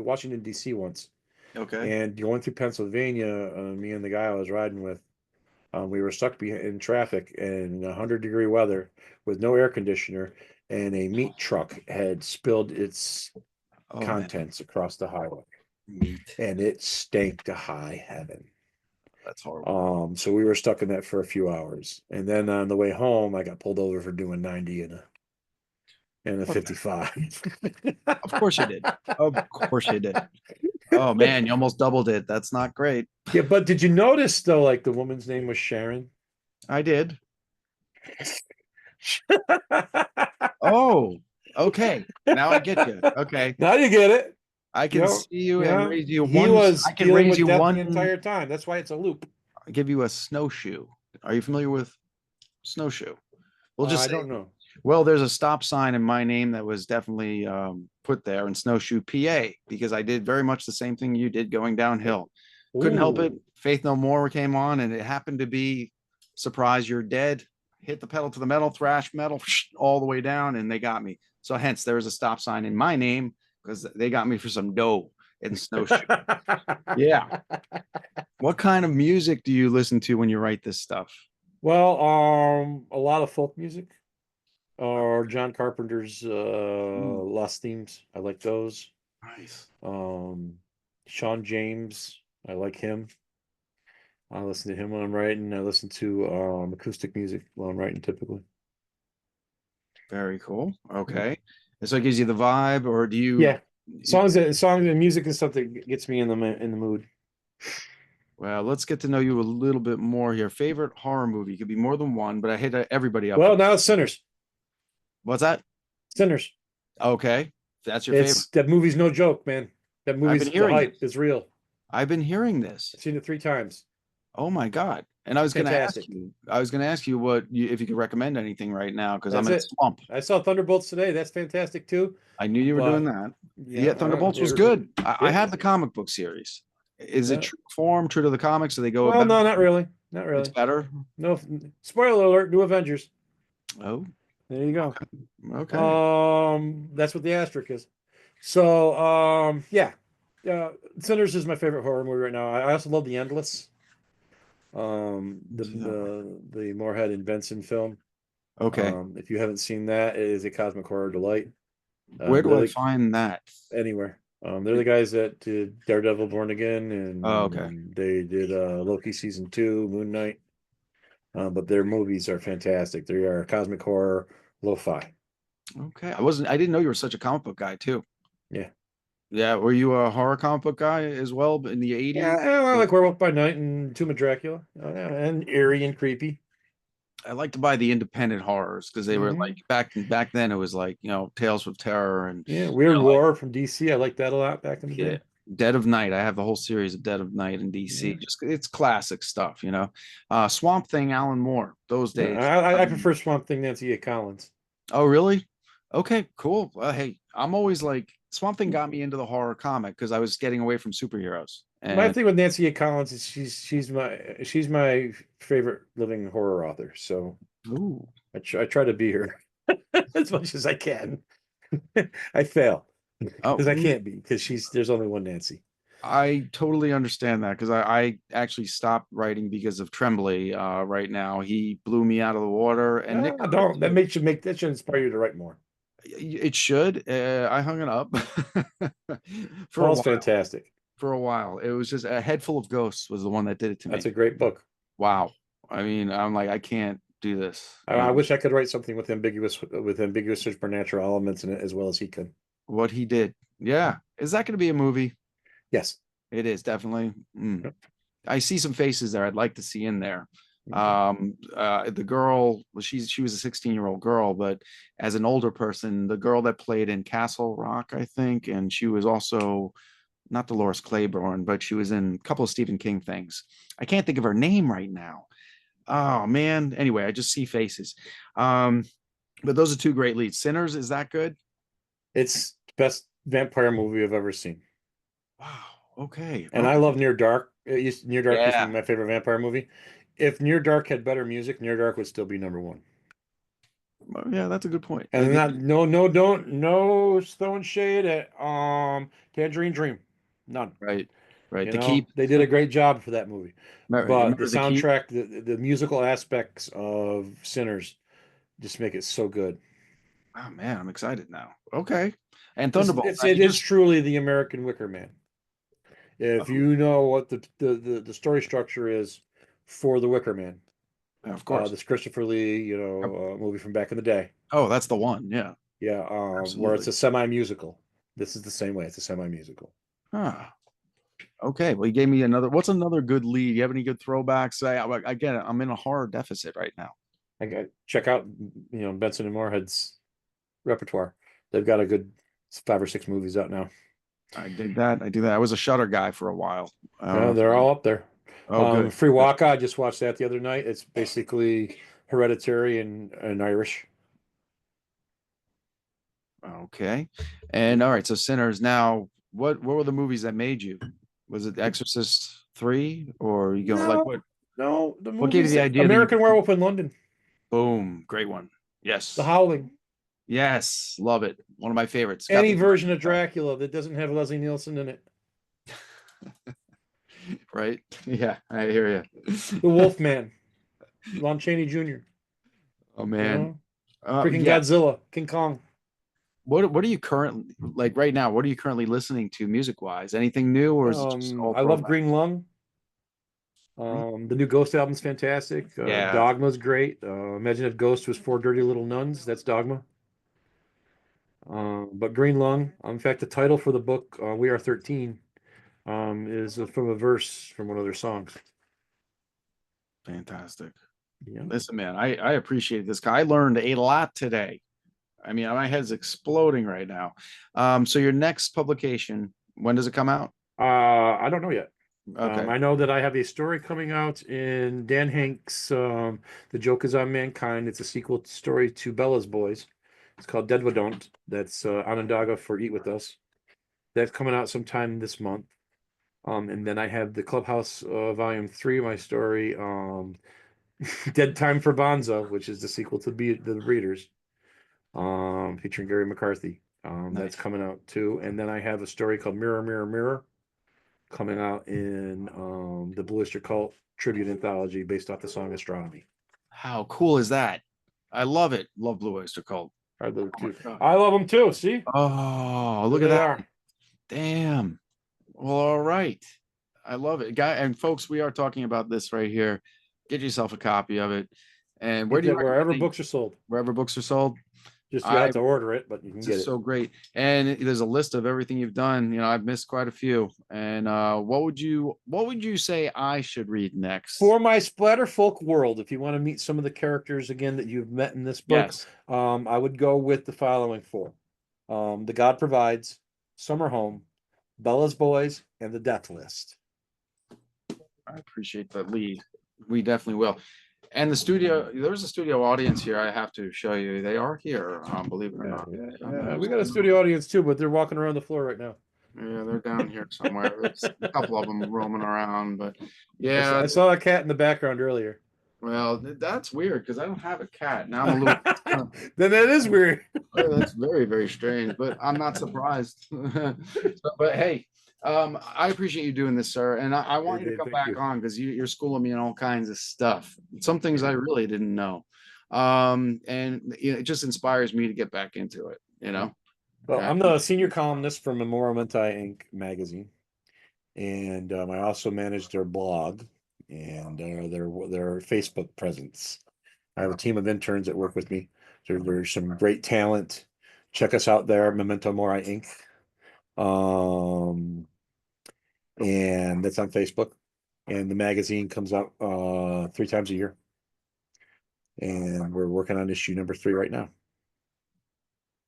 B: Washington D.C. once,
A: okay.
B: and going through Pennsylvania, me and the guy I was riding with, we were stuck in traffic in 100-degree weather with no air conditioner, and a meat truck had spilled its
A: Oh man,
B: contents across the highway,
A: meat.
B: and it stank to high heaven.
A: That's horrible.
B: So we were stuck in that for a few hours, and then on the way home, I got pulled over for doing 90 and a
A: Okay,
B: 55.
A: of course you did. Of course you did. Oh man, you almost doubled it. That's not great.
B: Yeah, but did you notice though, like the woman's name was Sharon?
A: I did. Oh, okay. Now I get you. Okay.
B: Now you get it.
A: I can
B: Yep.
A: see you and
B: Yeah.
A: raise you
B: He
A: one.
B: was
A: I can
B: dealing
A: raise
B: with
A: you
B: death the
A: one.
B: entire time. That's why it's a loop.
A: Give you a snowshoe. Are you familiar with snowshoe? We'll just
B: I
A: say,
B: don't know.
A: well, there's a stop sign in my name that was definitely put there in Snowshoe, PA, because I did very much the same thing you did going downhill. Couldn't help it.
B: Ooh.
A: Faith No More came on, and it happened to be surprise, you're dead. Hit the pedal to the metal, thrash metal, all the way down, and they got me. So hence there was a stop sign in my name because they got me for some dough in Snowshoe. Yeah. What kind of music do you listen to when you write this stuff?
B: Well, a lot of folk music or John Carpenter's Lost Themes. I like those.
A: Nice.
B: Sean James, I like him. I listen to him when I'm writing. I listen to acoustic music while I'm writing typically.
A: Very cool. Okay. And so it gives you the vibe, or do you?
B: Yeah, songs and music and stuff that gets me in the mood.
A: Well, let's get to know you a little bit more here. Favorite horror movie? It could be more than one, but I hit everybody up.
B: Well, now it's Sinners.
A: What's that?
B: Sinners.
A: Okay. That's your favorite.
B: That movie's no joke, man. That
A: I've
B: movie's
A: been
B: the
A: hearing
B: hype
A: this.
B: is real.
A: I've been hearing this.
B: I've seen it 3 times.
A: Oh my God. And I was going to ask
B: Fantastic.
A: you, if you could recommend anything right now, because I'm
B: That's
A: in a
B: it.
A: slump.
B: I saw Thunderbolts today. That's fantastic too.
A: I knew you were doing
B: But
A: that. Yeah,
B: yeah,
A: Thunderbolts was
B: it-
A: good. I
B: yeah.
A: had the comic book series. Is it
B: Yeah.
A: true form, true to the comics? Do they go
B: Well,
A: about
B: no, not really. Not
A: it's
B: really.
A: better?
B: No, spoiler alert, New Avengers.
A: Oh,
B: There you go.
A: okay.
B: That's what the asterisk is. So, yeah. Sinners is my favorite horror movie right now. I also love The Endless. The Moorhead and Benson film.
A: Okay.
B: If you haven't seen that, it is a cosmic horror delight.
A: Where do
B: They're
A: I
B: like
A: find that?
B: anywhere. They're the guys that did Daredevil Born Again,
A: Oh, okay.
B: and they did Loki season 2, Moon Knight. But their movies are fantastic. They are cosmic horror, lo-fi.
A: Okay. I didn't know you were such a comic book guy too.
B: Yeah.
A: Yeah. Were you a horror comic book guy as well in the
B: Yeah,
A: 80s?
B: I like Werewolf by Night and Tomb of Dracula. Yeah, and eerie and creepy.
A: I like to buy the independent horrors because they were
B: Hmm.
A: like back then it was like, Tales from Terror and
B: Yeah, Weird War from DC. I like that a lot back in the
A: yeah.
B: day.
A: Dead of Night. I have the whole series of Dead of Night in DC.
B: Yeah.
A: Just it's classic stuff. Swamp Thing, Alan Moore, those
B: Yeah,
A: days.
B: I prefer Swamp Thing, Nancy A. Collins.
A: Oh, really? Okay, cool. Hey, I'm always like Swamp Thing got me into the horror comic because I was getting away from superheroes.
B: My
A: And
B: thing with Nancy A. Collins is she's my favorite living horror author. So
A: ooh,
B: I try to be her as much as I can. I fail
A: oh,
B: because I can't be because there's only one Nancy.
A: I totally understand that because I actually stopped writing because of Tremblay. Right now, he blew me out of the water, and Nick could
B: Don't
A: too.
B: that should inspire you to write more.
A: It should. I hung it up for a
B: Paul's
A: while.
B: fantastic.
A: For a while, it was just a head full of ghosts was the one that did it to
B: That's
A: me.
B: a great book.
A: Wow. I mean, I'm like, I can't do this.
B: I wish I could write something with ambiguous supernatural elements in it as well as he could.
A: What he did. Yeah. Is that going to be a movie?
B: Yes.
A: It is definitely.
B: Yep.
A: I see some faces there I'd like to see in there. The girl, well, she was a 16-year-old girl, but as an older person, the girl that played in Castle Rock, I think, and she was also not Dolores Claiborne, but she was in a couple of Stephen King things. I can't think of her name right now. Oh man. Anyway, I just see faces. But those are two great leads. Sinners, is that good?
B: It's the best vampire movie I've ever seen.
A: Wow. Okay.
B: And I love Near Dark. Near Dark used to
A: Yeah.
B: be my favorite vampire movie. If Near Dark had better music, Near Dark would still be number one.
A: Well, yeah, that's a good point.
B: And no throwing shade at Tangerine Dream. None.
A: Right. Right. The Keep.
B: They did a great job for that movie. But the
A: Remember the Keep?
B: soundtrack, the musical aspects of Sinners just make it so good.
A: Oh man, I'm excited now. Okay. And Thunderbolts.
B: It is truly the American Wicker Man. If
A: Oh,
B: you know what the story structure is for the Wicker Man,
A: of course.
B: this Christopher Lee, movie from back in the day.
A: Oh, that's the one. Yeah.
B: Yeah, where it's
A: Absolutely.
B: a semi-musical. This is the same way. It's a semi-musical.
A: Ah. Okay, well, you gave me another. What's another good lead? You have any good throwbacks? I get it. I'm in a horror deficit right now.
B: I got check out Benson and Moorhead's repertoire. They've got a good 5 or 6 movies out now.
A: I dig that. I do that. I was a Shutter guy for a while. I don't
B: Yeah,
A: know.
B: they're all up there.
A: Oh, good.
B: Free Waka, I just watched that the other night. It's basically Hereditary and Irish.
A: Okay. And all right, so Sinners. Now, what were the movies that made you? Was it Exorcist 3 or you go like
B: No,
A: what
B: no, the
A: what gave you
B: movies
A: the idea that you
B: American Werewolf in London,
A: boom, great one.
B: The
A: Yes.
B: Howling,
A: Yes, love it. One of my favorites. Got
B: any
A: the
B: version of Dracula that doesn't have Leslie Nielsen in it.
A: right? Yeah, I hear you.
B: The Wolfman, Lon Chaney Jr.,
A: Oh
B: you
A: man.
B: know, freaking
A: Yeah.
B: Godzilla, King Kong.
A: What are you currently like right now? What are you currently listening to music wise? Anything new or is it just all
B: I love
A: throwback?
B: Green Lung. The new Ghost album's fantastic.
A: Yeah,
B: Dogma's great. Imagine if Ghost was Four Dirty Little Nuns. That's Dogma. But Green Lung, in fact, the title for the book, We Are 13, is from a verse from one of their songs.
A: fantastic.
B: Yeah.
A: Listen, man, I appreciate this guy. I learned a lot today. I mean, my head's exploding right now. So your next publication, when does it come out?
B: I don't know yet.
A: Okay,
B: I know that I have a story coming out in Dan Hank's The Joke Is on Mankind. It's a sequel story to Bella's Boys. It's called Dead We Don't. That's Onondaga for Eat With Us. That's coming out sometime this month. And then I have the Clubhouse Volume 3 of my story, Dead Time for Bonzo, which is the sequel to The Readers, featuring Gary McCarthy. That's
A: nice.
B: coming out too. And then I have a story called Mirror, Mirror, Mirror coming out in the Blue Oyster Cult tribute anthology based off the song Astronomy.
A: How cool is that? I love it. Love Blue Oyster Cult.
B: I love
A: Oh my
B: too.
A: God.
B: I love them too. See,
A: Oh,
B: there
A: look at
B: they
A: that.
B: are.
A: Damn. Well, all right. I love it. Guy and folks, we are talking about this right here. Get yourself a copy of it. And where
B: Get
A: do you
B: that
A: recommend
B: wherever
A: they,
B: books are sold.
A: wherever books are sold?
B: Just you
A: I
B: have to order it, but you can
A: It's
B: get
A: just
B: it.
A: so great. And there's a list of everything you've done. You know, I've missed quite a few. And what would you say I should read next?
B: For my Splatterfolk world, if you want to meet some of the characters again that you've met in this book,
A: Yes.
B: I would go with the following four: The God Provides, Summer Home, Bella's Boys, and The Death List.
A: I appreciate that lead. We definitely will. And the studio, there's a studio audience here. I have to show you. They are here, believe it or not.
B: We got a studio audience too, but they're walking around the floor right now.
A: Yeah, they're down here somewhere. There's a couple of them roaming around, but
B: I
A: yeah,
B: saw a cat in the background earlier.
A: well, that's weird because I don't have a cat. Now I'm a little,
B: Then that is weird.
A: that's very, very strange, but I'm not surprised. But hey, I appreciate you doing this, sir. And I want you to come
B: Thank
A: back
B: you.
A: on because you're schooling me in all kinds of stuff. Some things I really didn't know. And it just inspires me to get back into it, you know?
B: Well,
A: Yeah.
B: I'm the senior columnist for Memento Inc. magazine, and I also manage their blog and their Facebook presence. I have a team of interns that work with me. There's some great talent. Check us out there, Memento Mori Inc. And that's on Facebook. And the magazine comes out 3 times a year. And we're working on issue number 3 right now.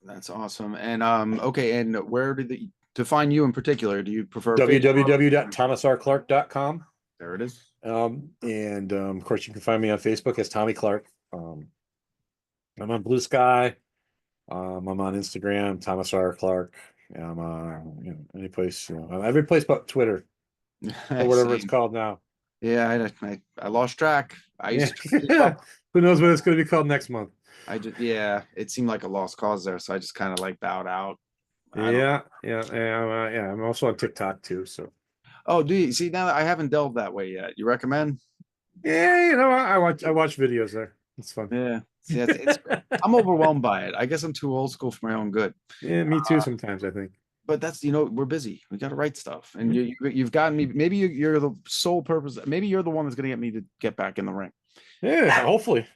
A: That's awesome. And okay, and where to find you in particular? Do you prefer Facebook?
B: www.thomasrclark.com.
A: There it is.
B: And of course, you can find me on Facebook as Tommy Clark. I'm on Blue Sky. I'm on Instagram, Thomas R. Clark. I'm any place, every place but Twitter or whatever it's
A: Same.
B: called now.
A: Yeah, I lost track. I
B: Yeah.
A: used to keep up.
B: Who knows what it's going to be called next month?
A: Yeah, it seemed like a lost cause there, so I just kind of like bowed out. I don't.
B: Yeah. I'm also on TikTok too. So
A: Oh, do you see now? I haven't delved that way yet. You recommend?
B: yeah, I watch videos there. It's fun.
A: Yeah. See, it's I'm overwhelmed by it. I guess I'm too old school for my own good.
B: Yeah, me too. Sometimes I think.
A: But that's we're busy. We got to write stuff, and
B: Mhm.
A: you've gotten me. Maybe you're the sole purpose. Maybe you're the one that's going to get me to get back in the ring.
B: Yeah, hopefully.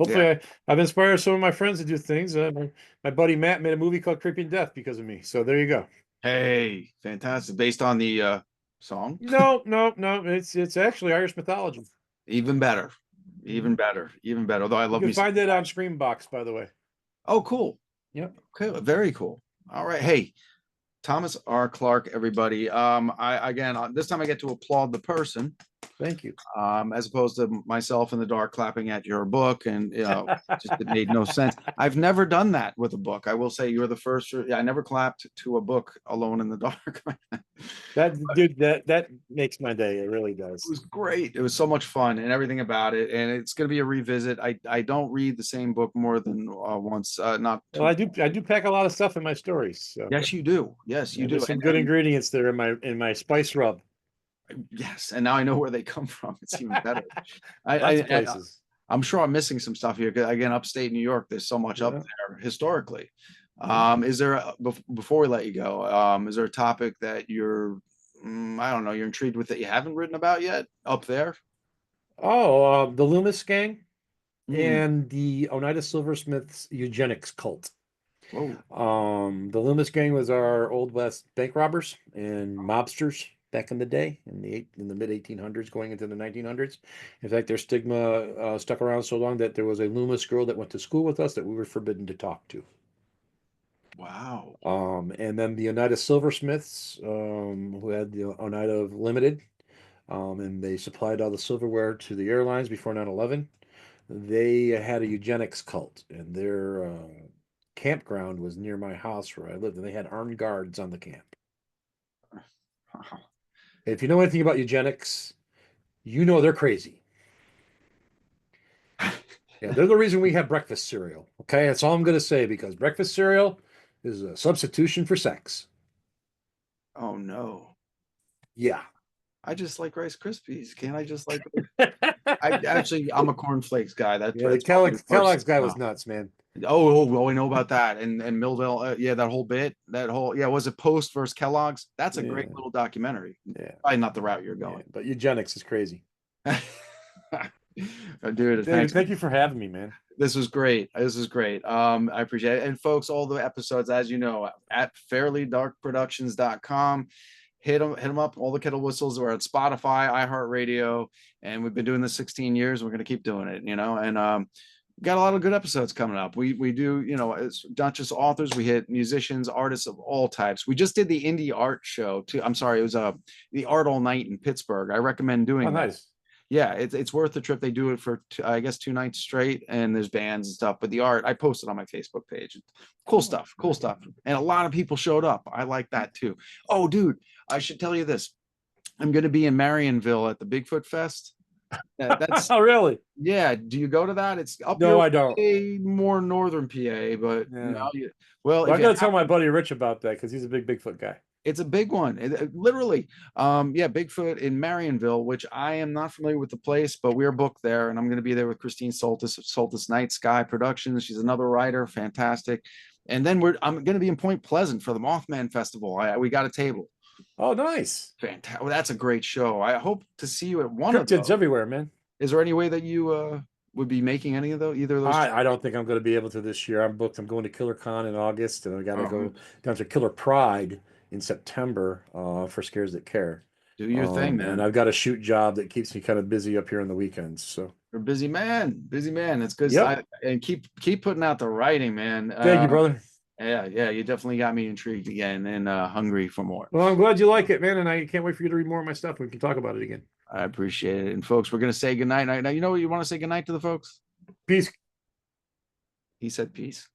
A: Yeah.
B: I've inspired some of my friends to do things. My buddy Matt made a movie called Creeping Death because of me. So there you go.
A: Hey, fantastic. Based on the song?
B: No, no, no. It's actually Irish mythology.
A: Even better, even better, even better. Although I
B: You
A: love
B: can
A: me some.
B: find that on Screambox, by the way.
A: Oh, cool.
B: Yep.
A: Okay, very cool. All right. Hey, Thomas R. Clark, everybody. I again this time I get to applaud the person,
B: Thank you.
A: as opposed to myself in the dark clapping at your book, and just it made no sense. I've never done that with a book. I will say you're the first. I never clapped to a book alone in the dark.
B: That dude, that makes my day. It really
A: It
B: does.
A: was great. It was so much fun and everything about it. And it's going to be a revisit. I don't read the same book more than once. Not
B: Well,
A: too.
B: I do pack a lot of stuff in my stories. So
A: Yes, you do. Yes, you
B: yeah,
A: do.
B: there's some good ingredients there in my spice rub.
A: Yes, and now I know where they come from. It's even better.
B: Lots of
A: I
B: places.
A: I'm sure I'm missing some stuff here. 'Cause again, upstate New York, there's so much up
B: Yeah.
A: there historically.
B: Yeah.
A: Is there before we let you go? Is there a topic that you're I don't know, you're intrigued with that you haven't written about yet up there?
B: Oh, the Loomis gang
A: Mm,
B: and the Oneida Silversmiths eugenics cult.
A: whoa,
B: The Loomis gang was our Old West bank robbers and mobsters back in the day, in the mid 1800s, going into the 1900s. In fact, their stigma stuck around so long that there was a Loomis girl that went to school with us that we were forbidden to talk to.
A: wow.
B: And then the Oneida Silversmiths, who had the Oneida Limited, and they supplied all the silverware to the airlines before 9/11. They had a eugenics cult, and their campground was near my house where I lived, and they had armed guards on the camp. If you know anything about eugenics, you know they're crazy. Yeah, they're the reason we have breakfast cereal. Okay, that's all I'm going to say because breakfast cereal is a substitution for sex.
A: Oh no.
B: Yeah.
A: I just like Rice Krispies. Can't I just like
B: Yeah,
A: I actually I'm a cornflakes guy.
B: the
A: That's probably the first
B: Kellogg's guy was
A: no.
B: nuts, man.
A: Oh, I know about that. And Millville, yeah, that whole bit, was it Post versus Kellogg's? That's a great
B: Yeah,
A: little documentary.
B: yeah,
A: Probably not the route you're
B: yeah.
A: going.
B: But eugenics is crazy.
A: Dude,
B: David,
A: thanks.
B: thank you for having me, man.
A: This was great. This is great. I appreciate it. And folks, all the episodes, as you know, at fairlydarkproductions.com. Hit them up. All the Kettle Whistles are at Spotify, iHeartRadio, and we've been doing this 16 years. We're going to keep doing it, and got a lot of good episodes coming up. We do, it's not just authors. We hit musicians, artists of all types. We just did the indie art show too. I'm sorry, it was the Art All Night in Pittsburgh. I recommend
B: Oh,
A: doing that.
B: nice.
A: Yeah, it's worth the trip. They do it for I guess 2 nights straight, and there's bands and stuff. But the art, I posted on my Facebook page. Cool stuff, cool stuff, and a lot of people showed up. I like that too. Oh, dude, I should tell you this. I'm going to be in Marionville at the Bigfoot Fest. That's
B: Oh, really?
A: yeah. Do you go to that? It's up
B: No,
A: your
B: I don't.
A: way, more northern PA, but
B: Yeah.
A: no. Well,
B: Well,
A: if
B: I
A: you
B: got to tell my buddy Rich about that because he's a big Bigfoot guy.
A: it's a big one. Literally. Yeah, Bigfoot in Marionville, which I am not familiar with the place, but we're booked there, and I'm going to be there with Christine Soltis of Soltis Night Sky Productions. She's another writer, fantastic. And then I'm going to be in Point Pleasant for the Mothman Festival. We got a table.
B: Oh, nice.
A: Fantastic. Well, that's a great show. I hope to see you at one of
B: Cryptids
A: those.
B: everywhere, man.
A: Is there any way that you would be making any of those, either of those?
B: I don't think I'm going to be able to this year. I'm booked. I'm going to Killer Con in August, and I got to
A: Uh-huh.
B: go down to Killer Pride in September for Scares That Care.
A: Do your thing,
B: And
A: man.
B: I've got a shoot job that keeps me kind of busy up here on the weekends. So
A: You're a busy man. Busy man. It's good.
B: yep.
A: And keep putting out the writing, man.
B: Thank you, brother.
A: Yeah, you definitely got me intrigued again and hungry for more.
B: Well, I'm glad you like it, man, and I can't wait for you to read more of my stuff. We can talk about it again.
A: I appreciate it. And folks, we're gonna say goodnight. Now, you know what you want to say goodnight to the folks?
B: Peace.
A: He said peace.